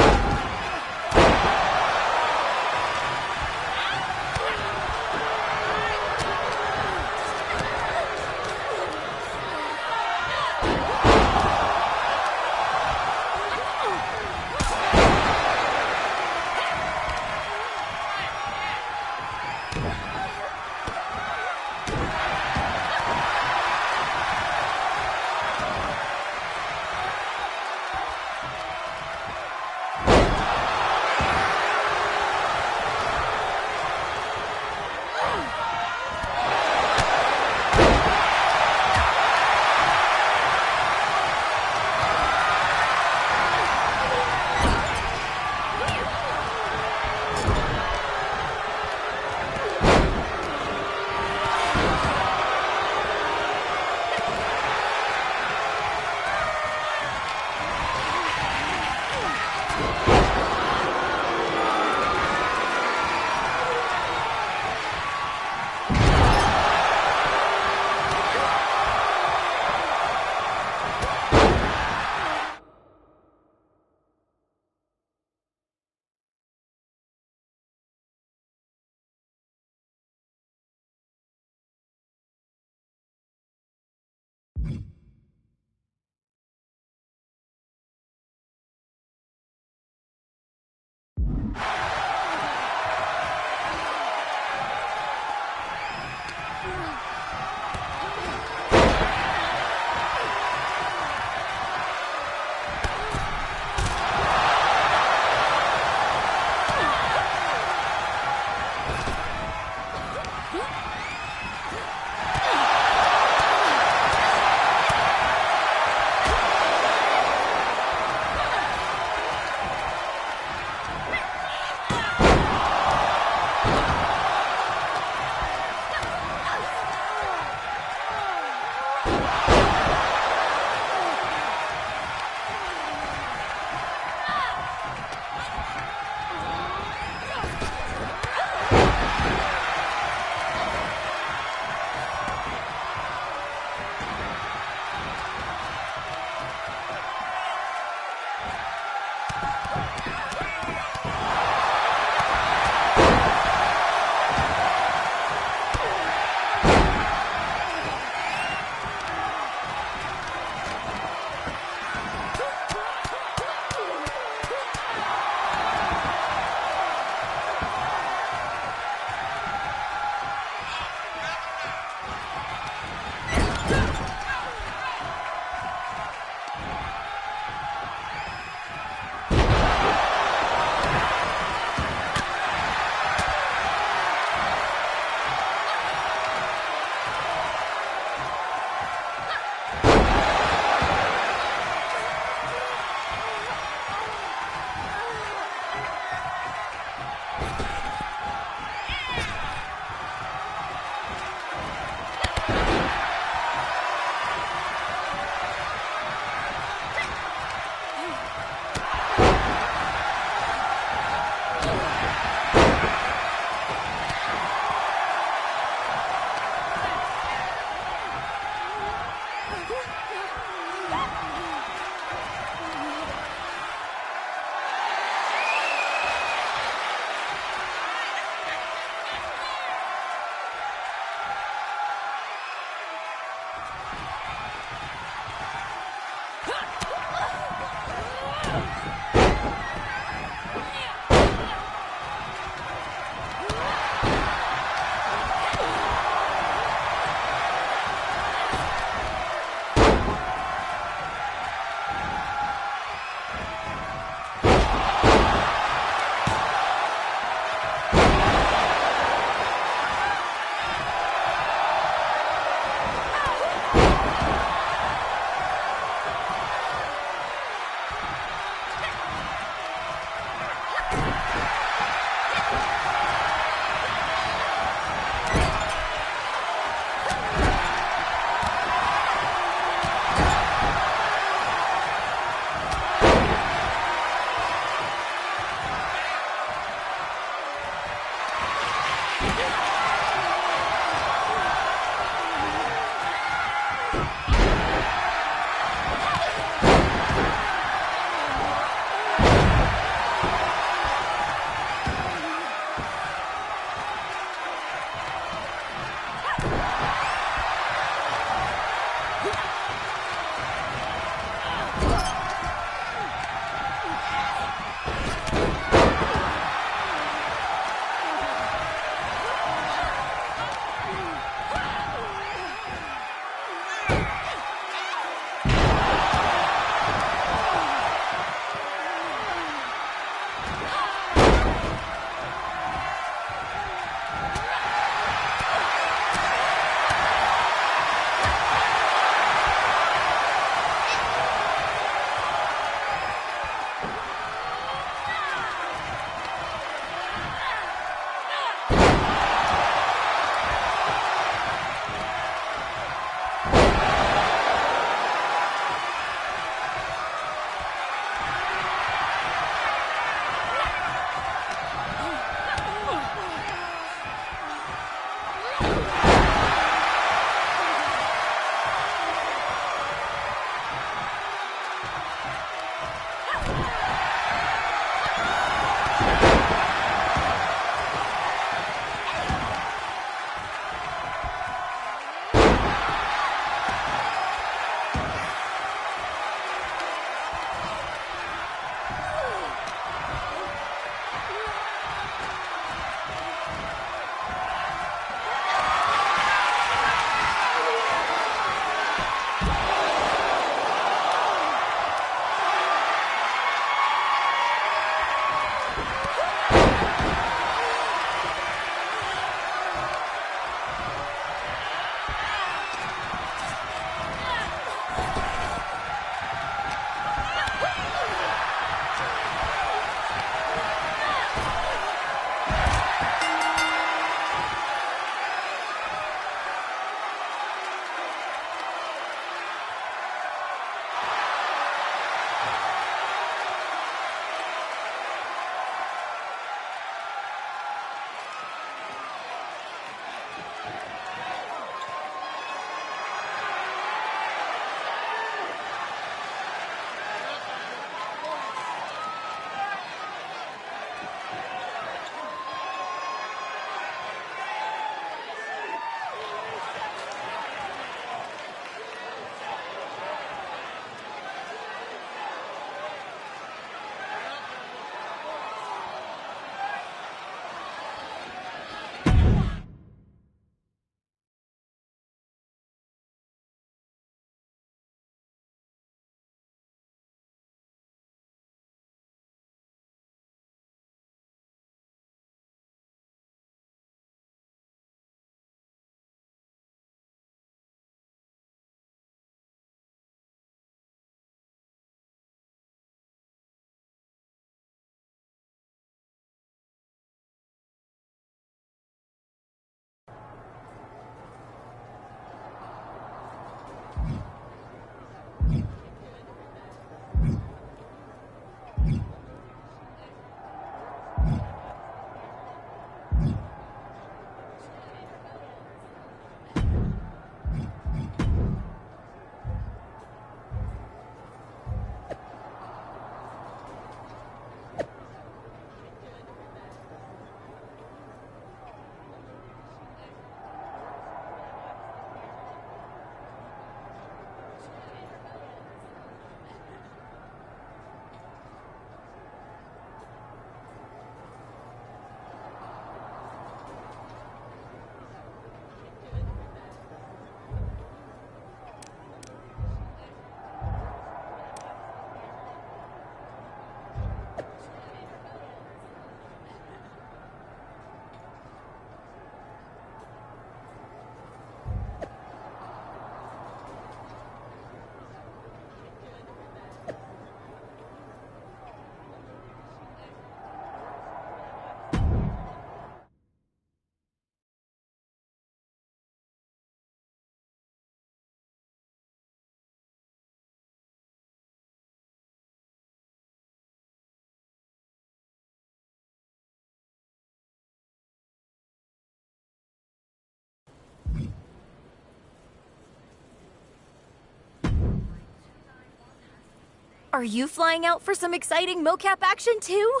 Are you flying out for some exciting mocap action too?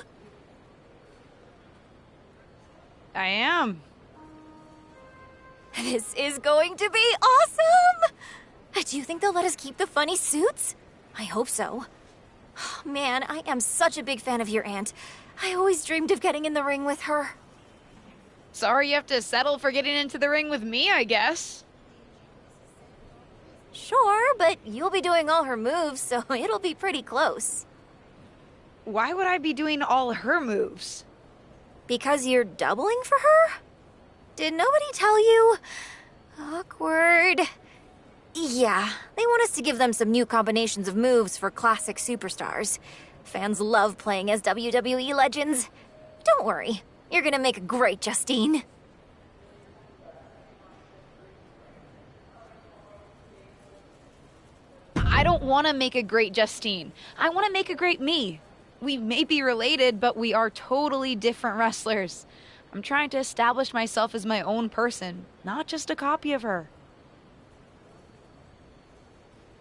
I am. This is going to be awesome! Do you think they'll let us keep the funny suits? I hope so. Man, I am such a big fan of your aunt. I always dreamed of getting in the ring with her. Sorry you have to settle for getting into the ring with me, I guess. Sure, but you'll be doing all her moves, so it'll be pretty close. Why would I be doing all her moves? Because you're doubling for her? Did nobody tell you? Awkward. Yeah, they want us to give them some new combinations of moves for classic superstars. Fans love playing as WWE legends. Don't worry, you're gonna make a great Justine. I don't want to make a great Justine. I want to make a great me. We may be related, but we are totally different wrestlers. I'm trying to establish myself as my own person, not just a copy of her.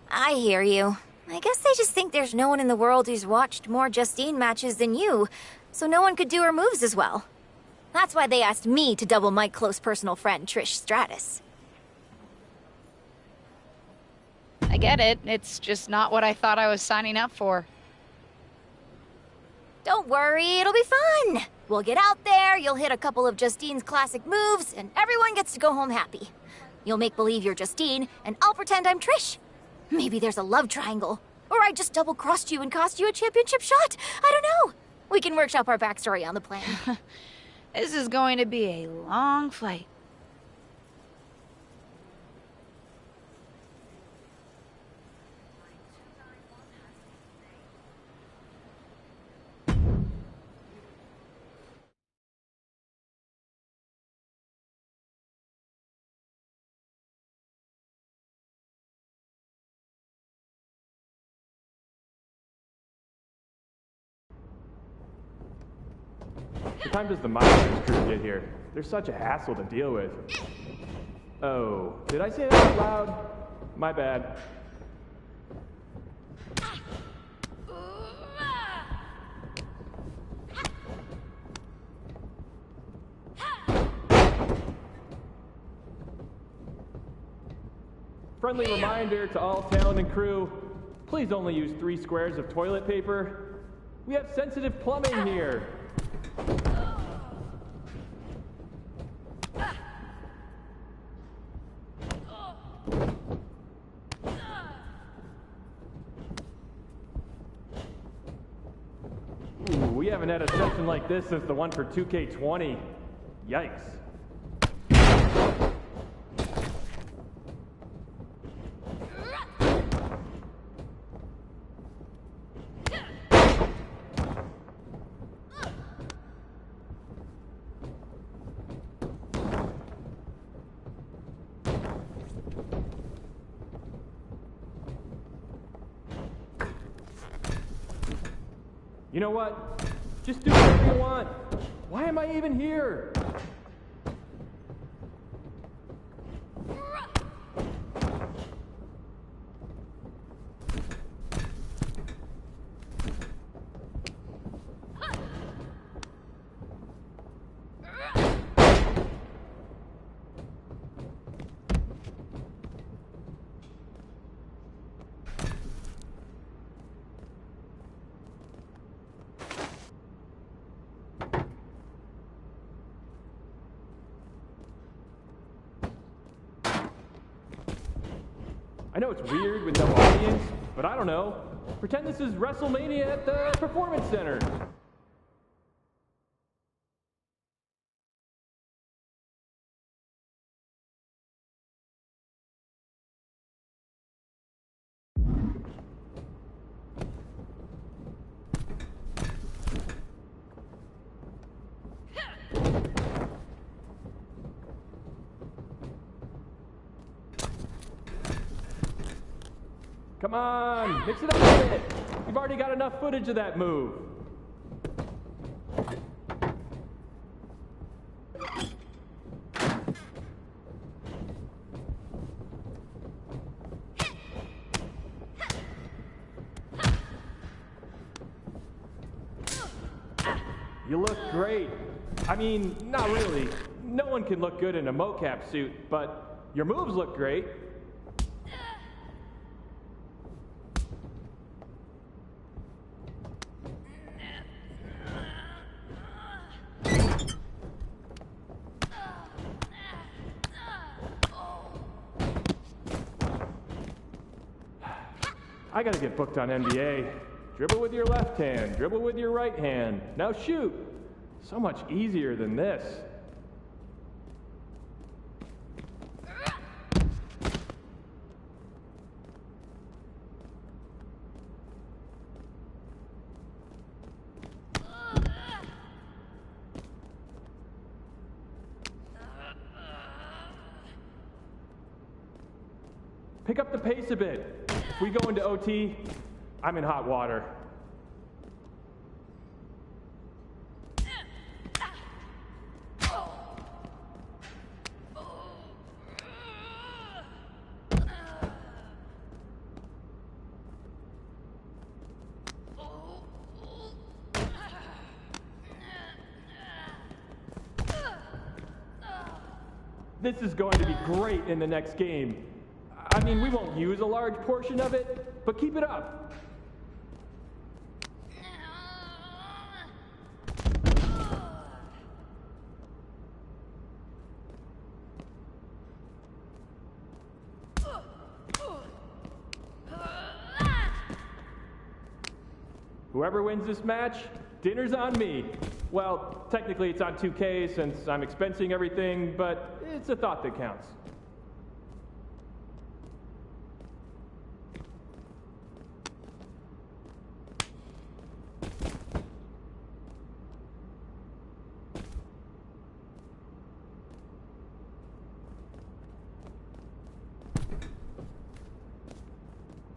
I hear you. I guess they just think there's no one in the world who's watched more Justine matches than you, so no one could do her moves as well. That's why they asked me to double my close personal friend, Trish Stratus. I get it. It's just not what I thought I was signing up for. Don't worry, it'll be fun. We'll get out there, you'll hit a couple of Justine's classic moves, and everyone gets to go home happy. You'll make believe you're Justine, and I'll pretend I'm Trish. Maybe there's a love triangle. Or I just double-crossed you and cost you a championship shot. I don't know. We can workshop our backstory on the plane. This is going to be a long flight. What time does the MyRise crew get here? They're such a hassle to deal with. Oh, did I say that out loud? My bad. Friendly reminder to all talent and crew, please only use 3 squares of toilet paper. We have sensitive plumbing here. Ooh, we haven't had a session like this since the one for 2K20. Yikes. You know what? Just do whatever you want. Why am I even here? I know it's weird with no audience, but I don't know. Pretend this is WrestleMania at the Performance Center. Come on, mix it up a bit. You've already got enough footage of that move. You look great. I mean, not really. No one can look good in a mocap suit, but your moves look great. I gotta get booked on NBA. Dribble with your left hand, dribble with your right hand. Now shoot! So much easier than this. Pick up the pace a bit. If we go into OT, I'm in hot water. This is going to be great in the next game. I mean, we won't use a large portion of it, but keep it up. Whoever wins this match, dinner's on me. Well, technically it's on 2K since I'm expensing everything, but it's a thought that counts.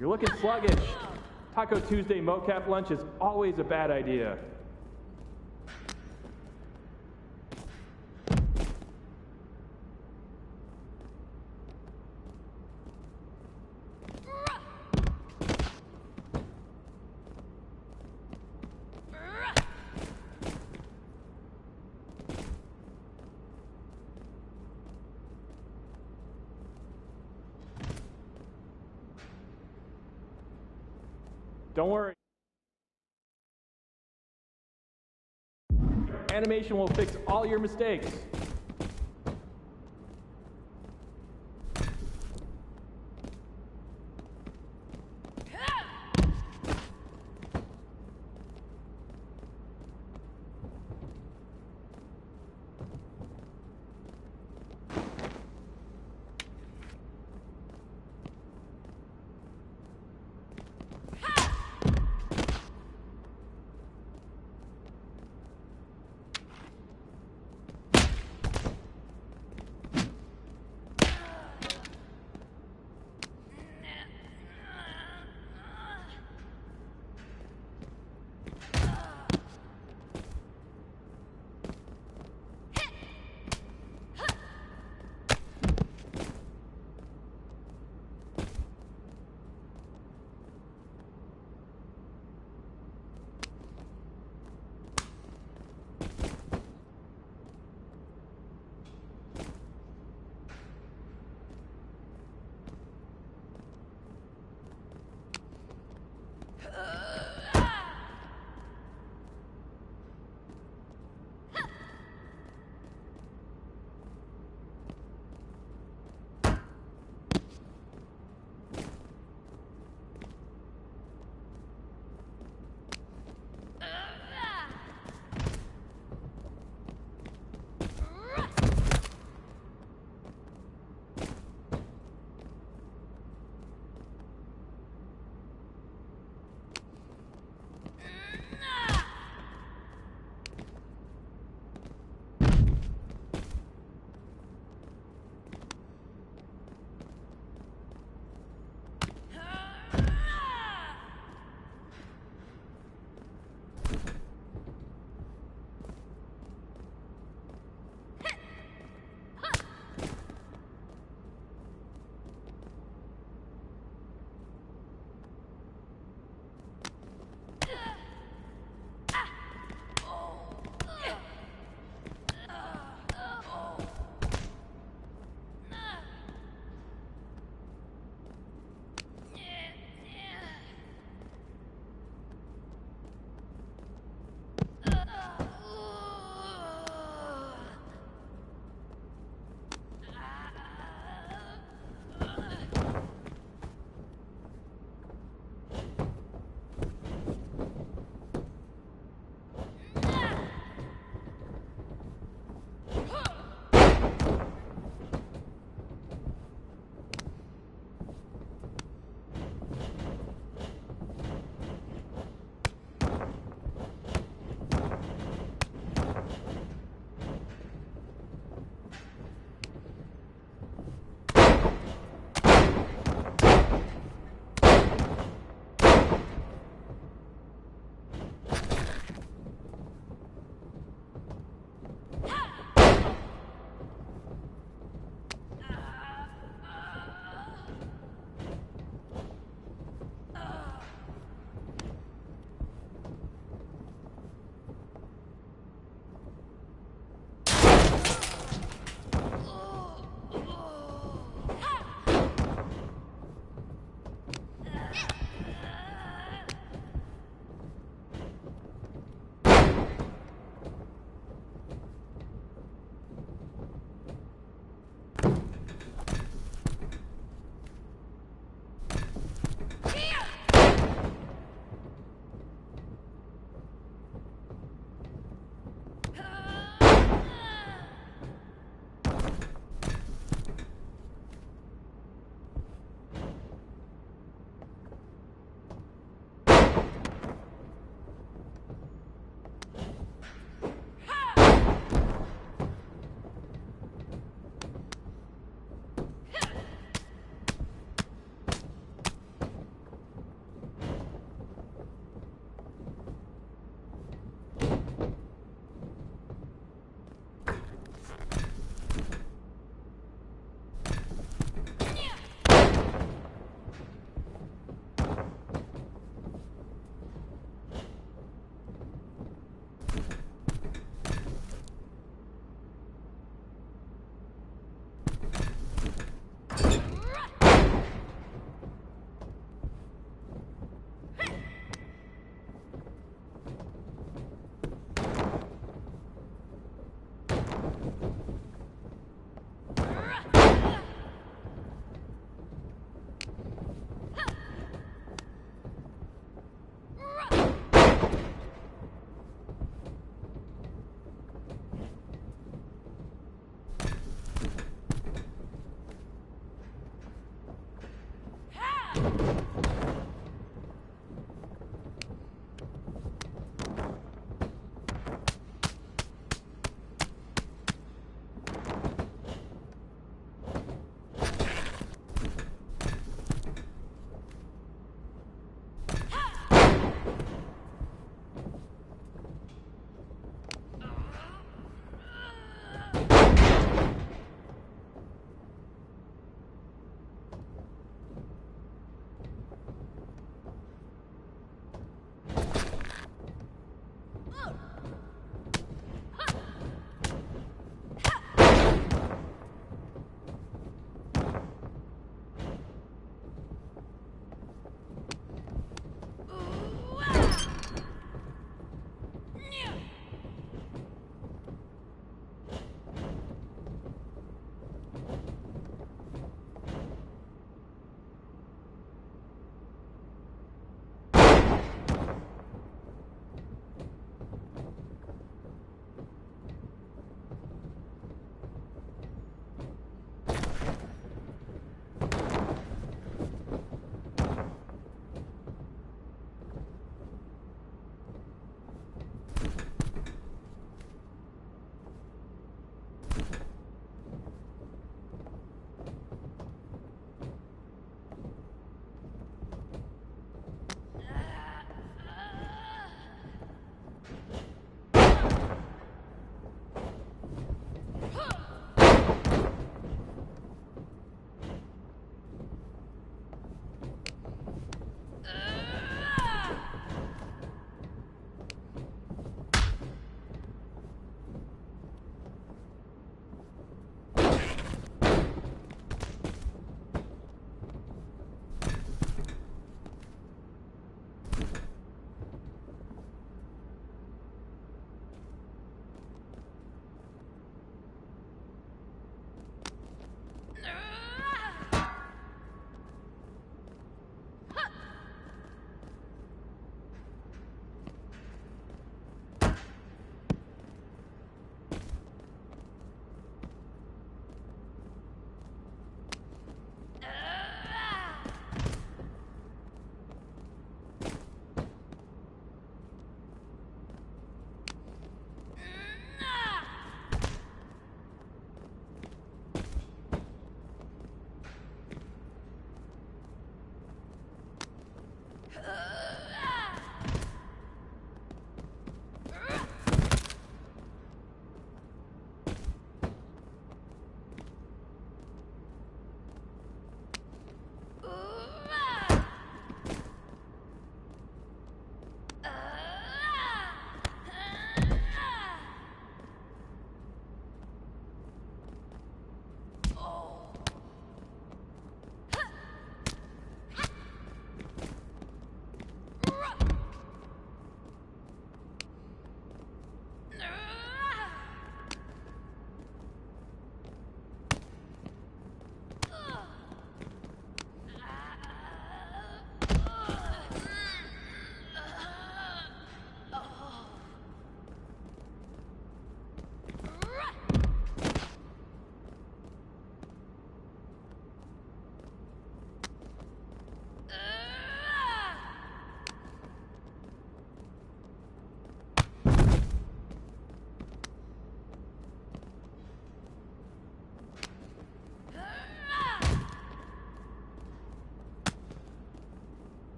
You're looking sluggish. Taco Tuesday mocap lunch is always a bad idea. Don't worry. Animation will fix all your mistakes.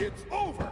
It's over.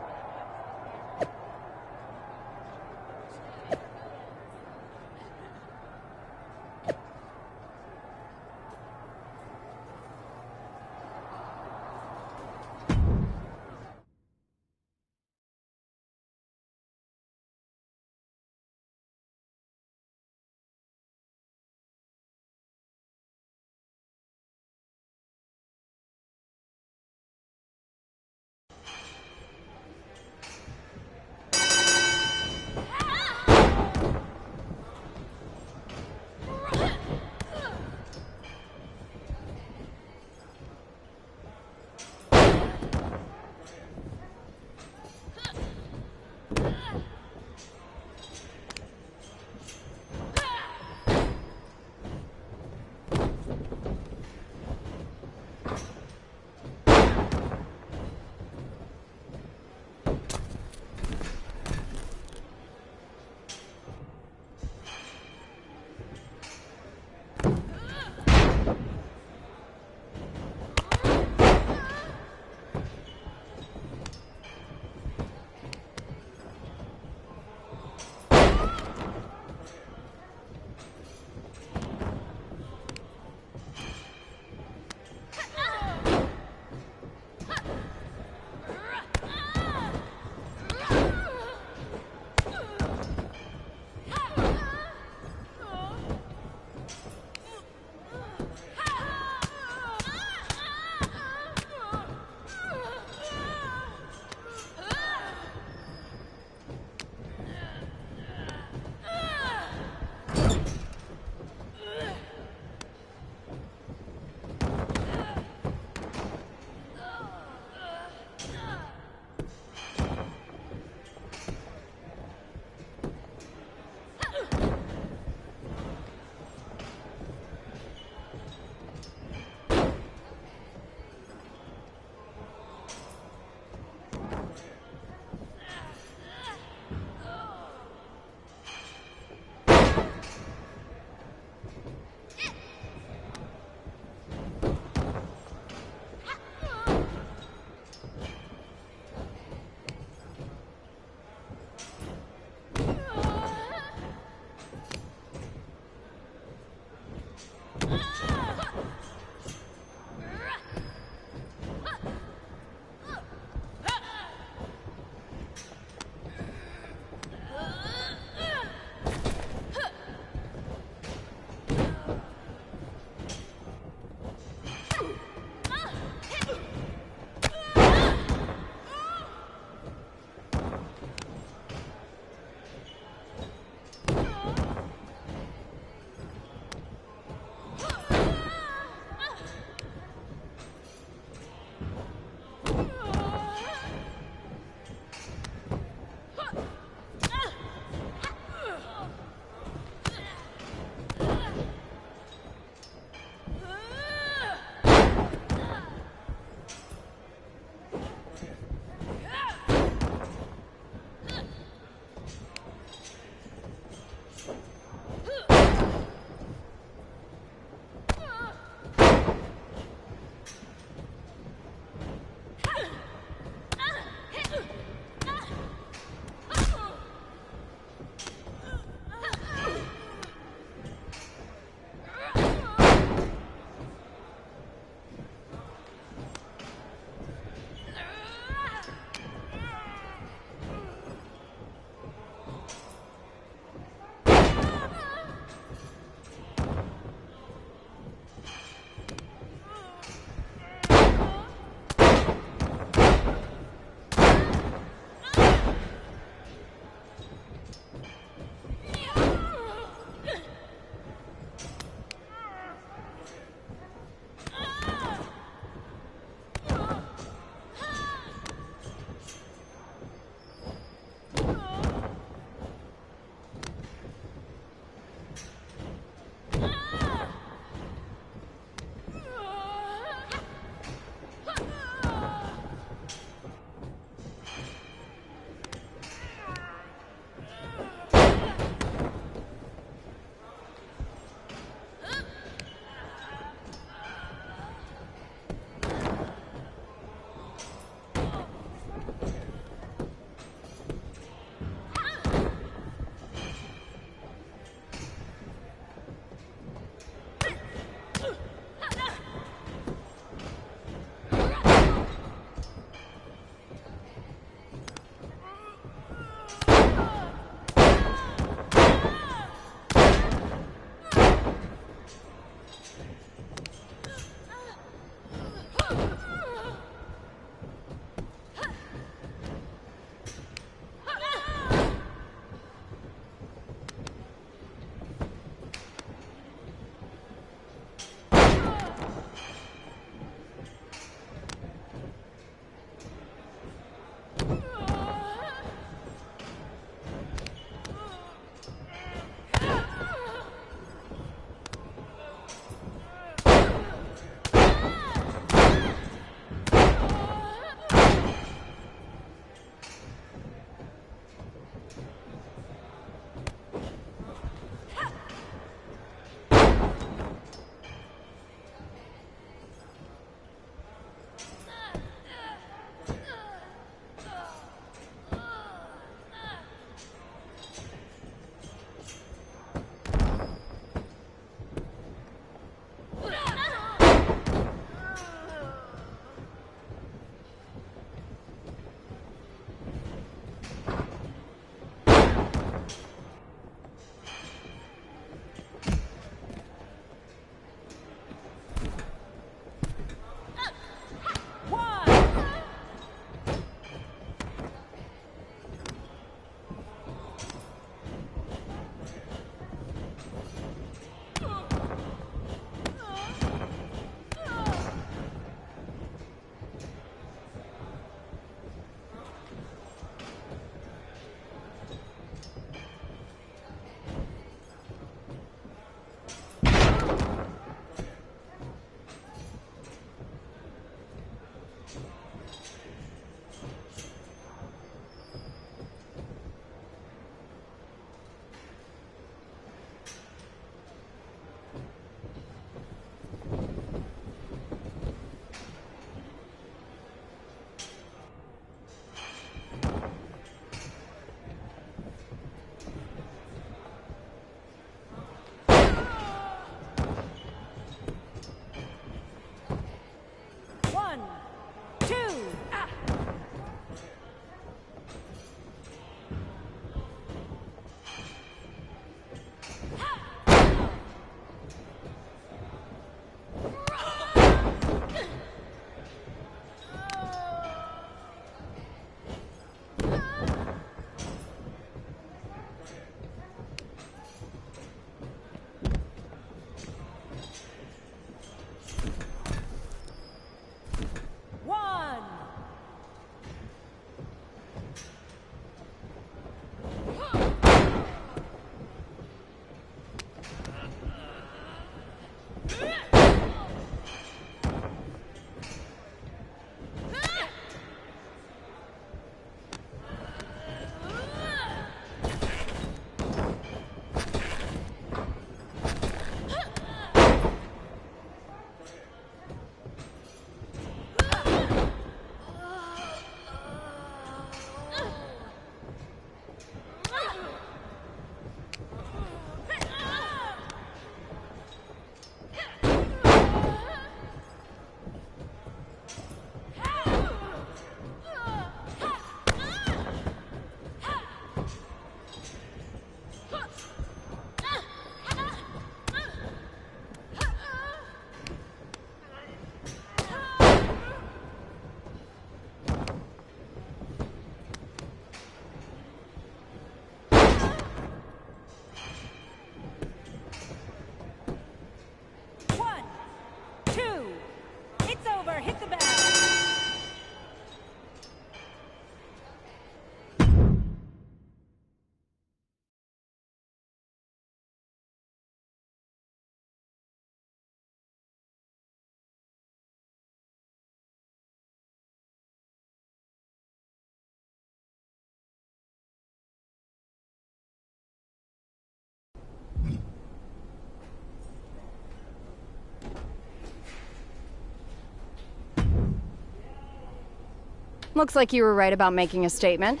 Looks like you were right about making a statement.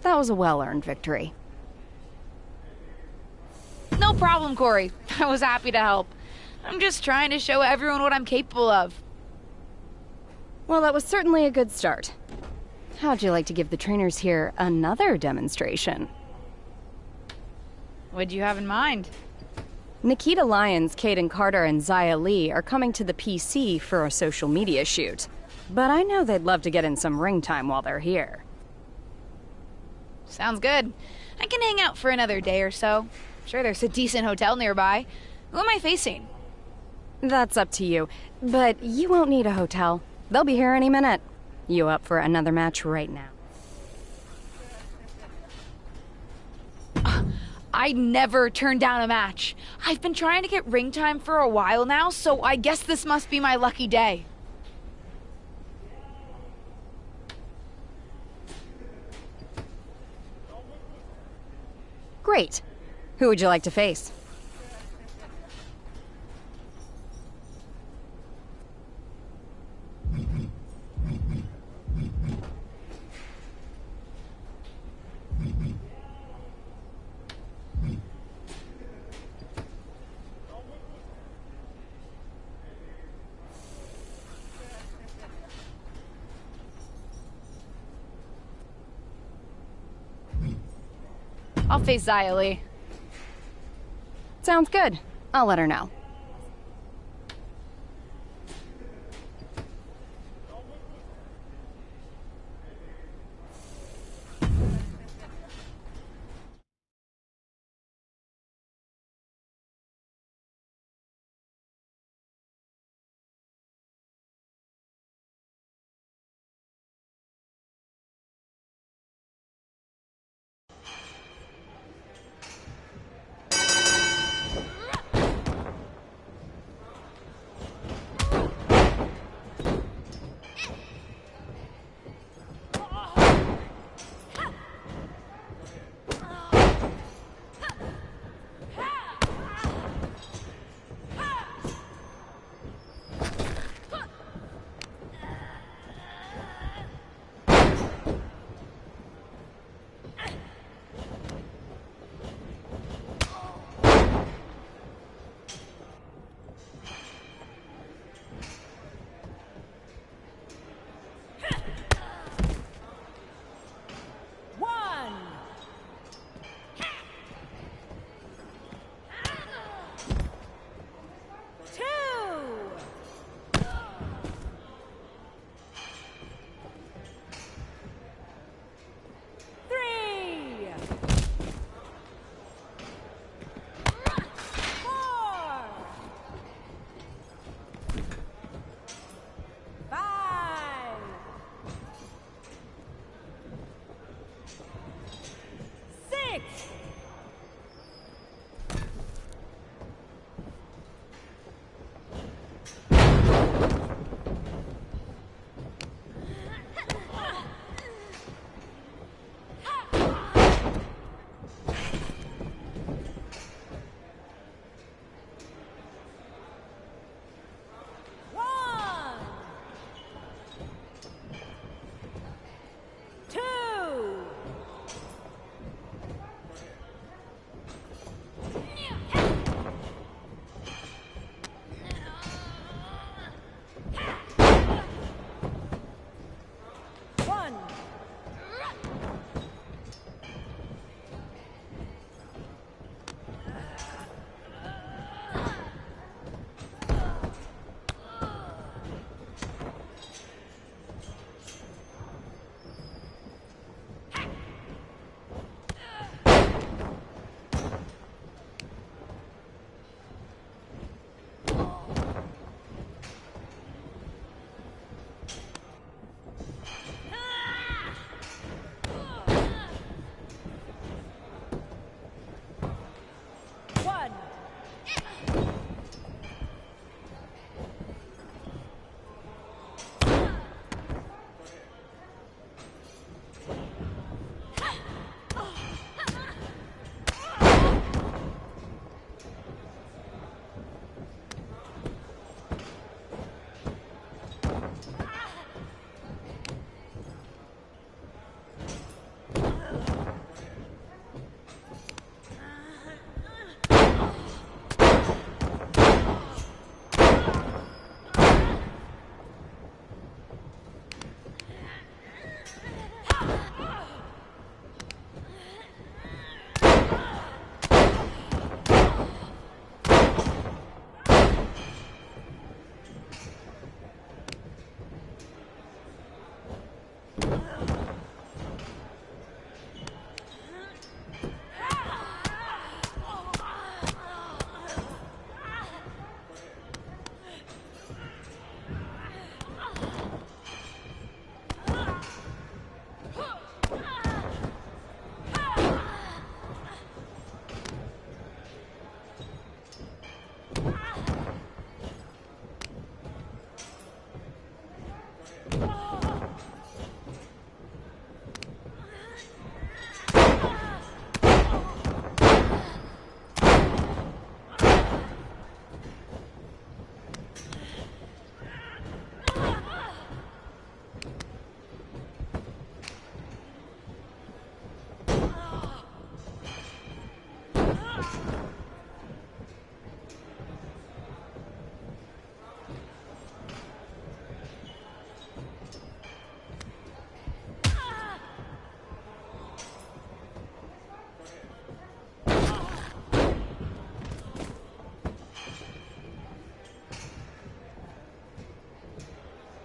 That was a well-earned victory. No problem, Corey. I was happy to help. I'm just trying to show everyone what I'm capable of. Well, that was certainly a good start. How'd you like to give the trainers here another demonstration? What'd you have in mind? Nikita Lyons, Caden Carter, and Zaya Lee are coming to the PC for a social media shoot. But I know they'd love to get in some ring time while they're here. Sounds good. I can hang out for another day or so. Sure, there's a decent hotel nearby. Who am I facing? That's up to you, but you won't need a hotel. They'll be here any minute. You up for another match right now? I never turn down a match. I've been trying to get ring time for a while now, so I guess this must be my lucky day. Great. Who would you like to face? I'll face Zaya Lee. Sounds good. I'll let her know.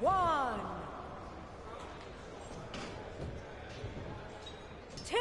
1, 2.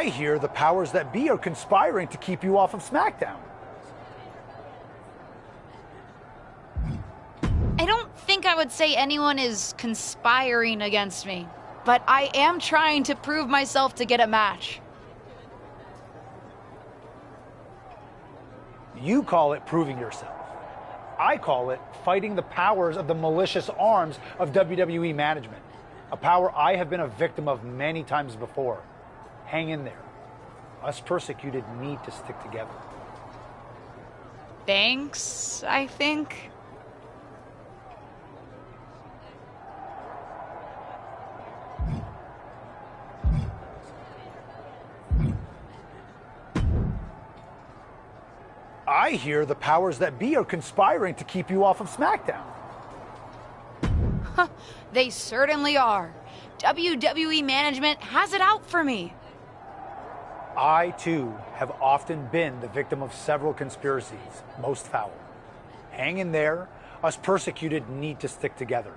I hear the powers that be are conspiring to keep you off of SmackDown. I don't think I would say anyone is conspiring against me, but I am trying to prove myself to get a match. You call it proving yourself. I call it fighting the powers of the malicious arms of WWE management. A power I have been a victim of many times before. Hang in there. Us persecuted need to stick together. Thanks, I think. I hear the powers that be are conspiring to keep you off of SmackDown. They certainly are. WWE management has it out for me. I, too, have often been the victim of several conspiracies, most foul. Hang in there. Us persecuted need to stick together.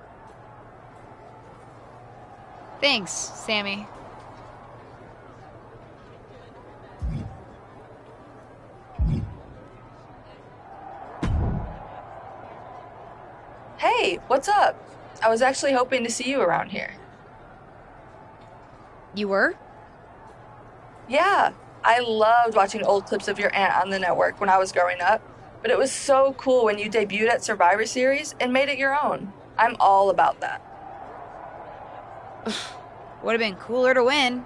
Thanks, Sammy. Hey, what's up? I was actually hoping to see you around here. You were? Yeah, I loved watching old clips of your aunt on the network when I was growing up, but it was so cool when you debuted at Survivor Series and made it your own. I'm all about that. Would have been cooler to win.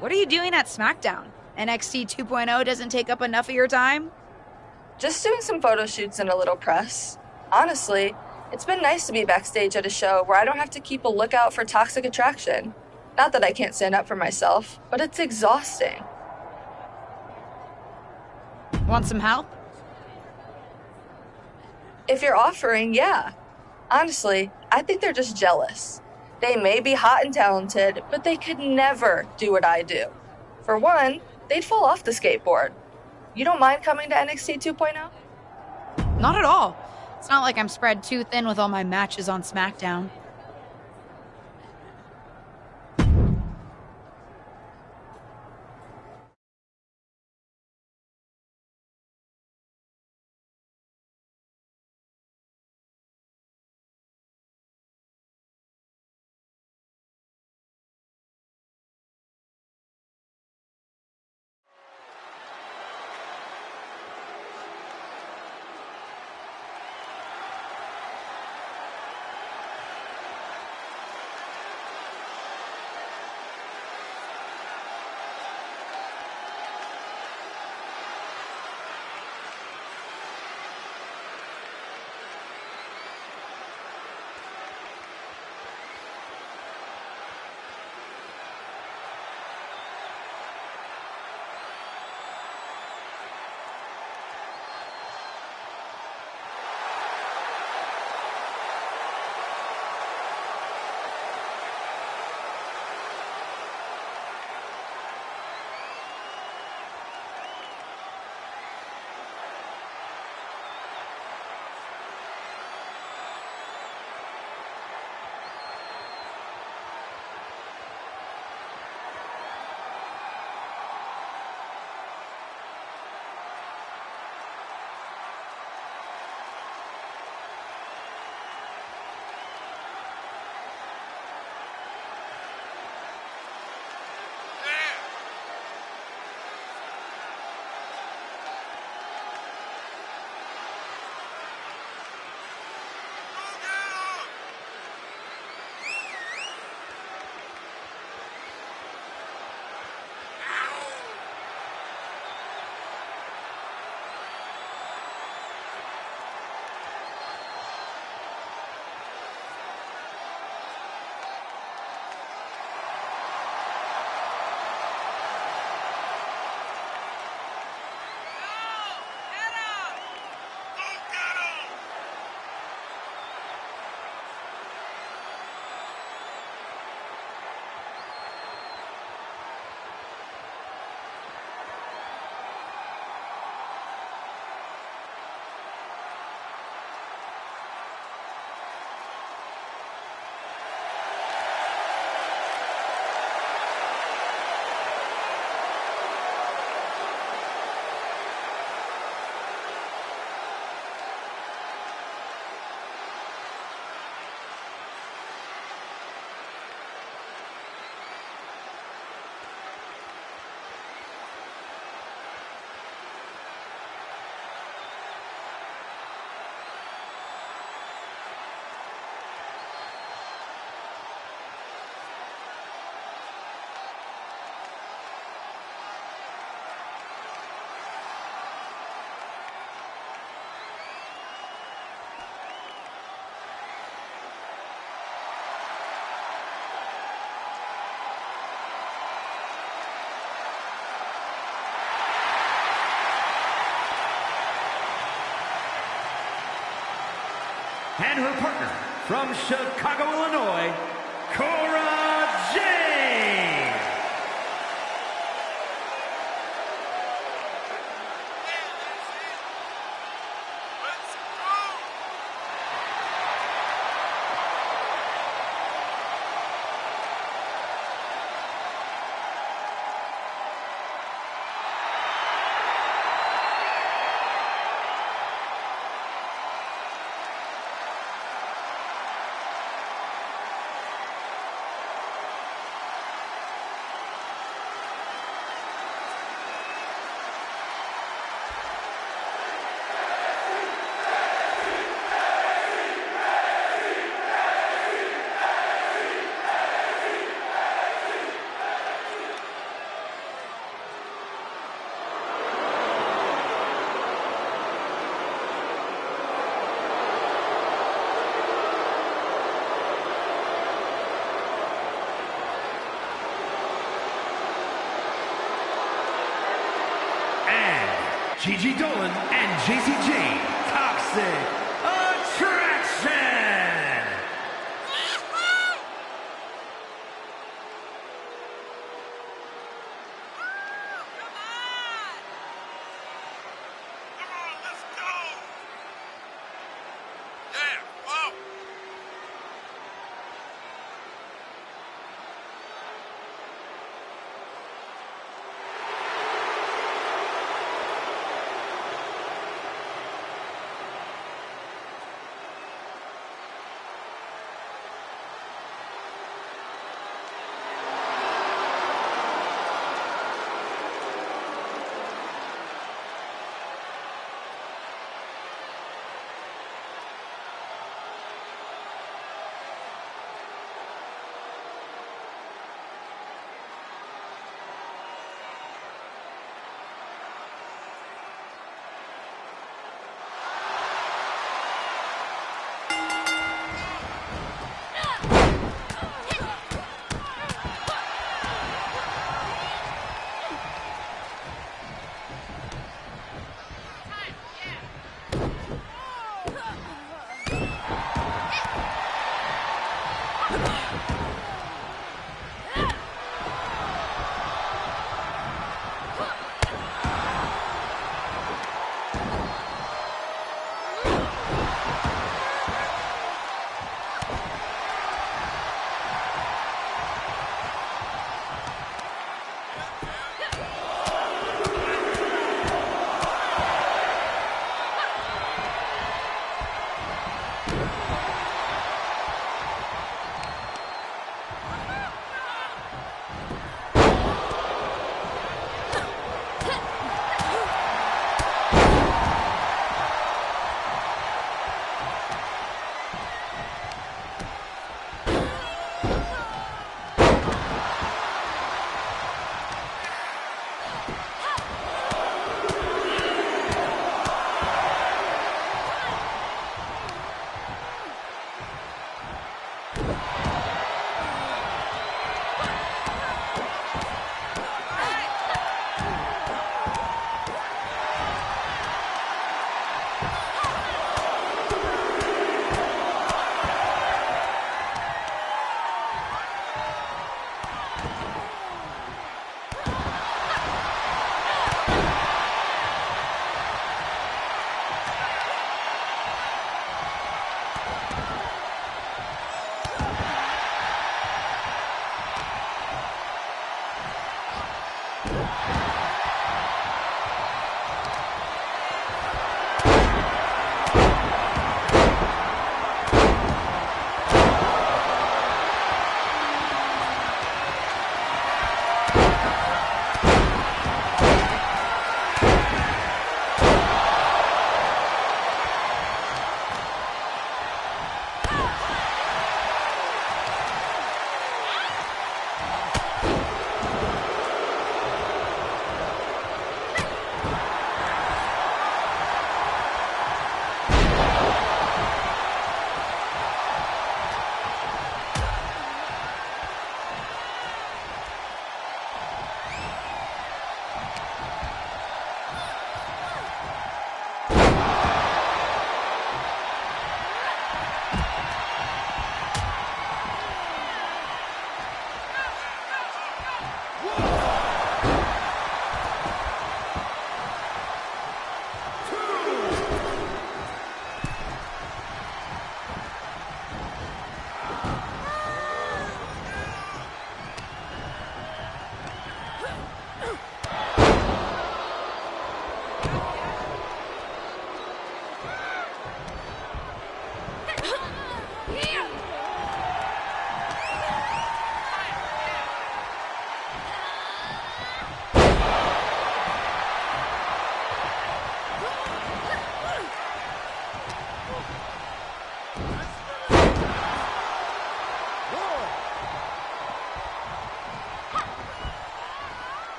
What are you doing at SmackDown? NXT 2.0 doesn't take up enough of your time? Just doing some photo shoots and a little press. Honestly, it's been nice to be backstage at a show where I don't have to keep a lookout for toxic attraction. Not that I can't stand up for myself, but it's exhausting. Want some help? If you're offering, yeah. Honestly, I think they're just jealous. They may be hot and talented, but they could never do what I do. For one, they'd fall off the skateboard. You don't mind coming to NXT 2.0? Not at all. It's not like I'm spread too thin with all my matches on SmackDown. And her partner from Chicago, Illinois, Cora Jade. Gigi Dolan and JCJ, Toxic Attraction!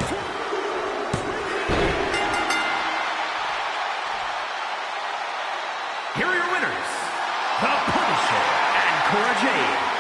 Here are your winners, The Punisher and Cora Jade.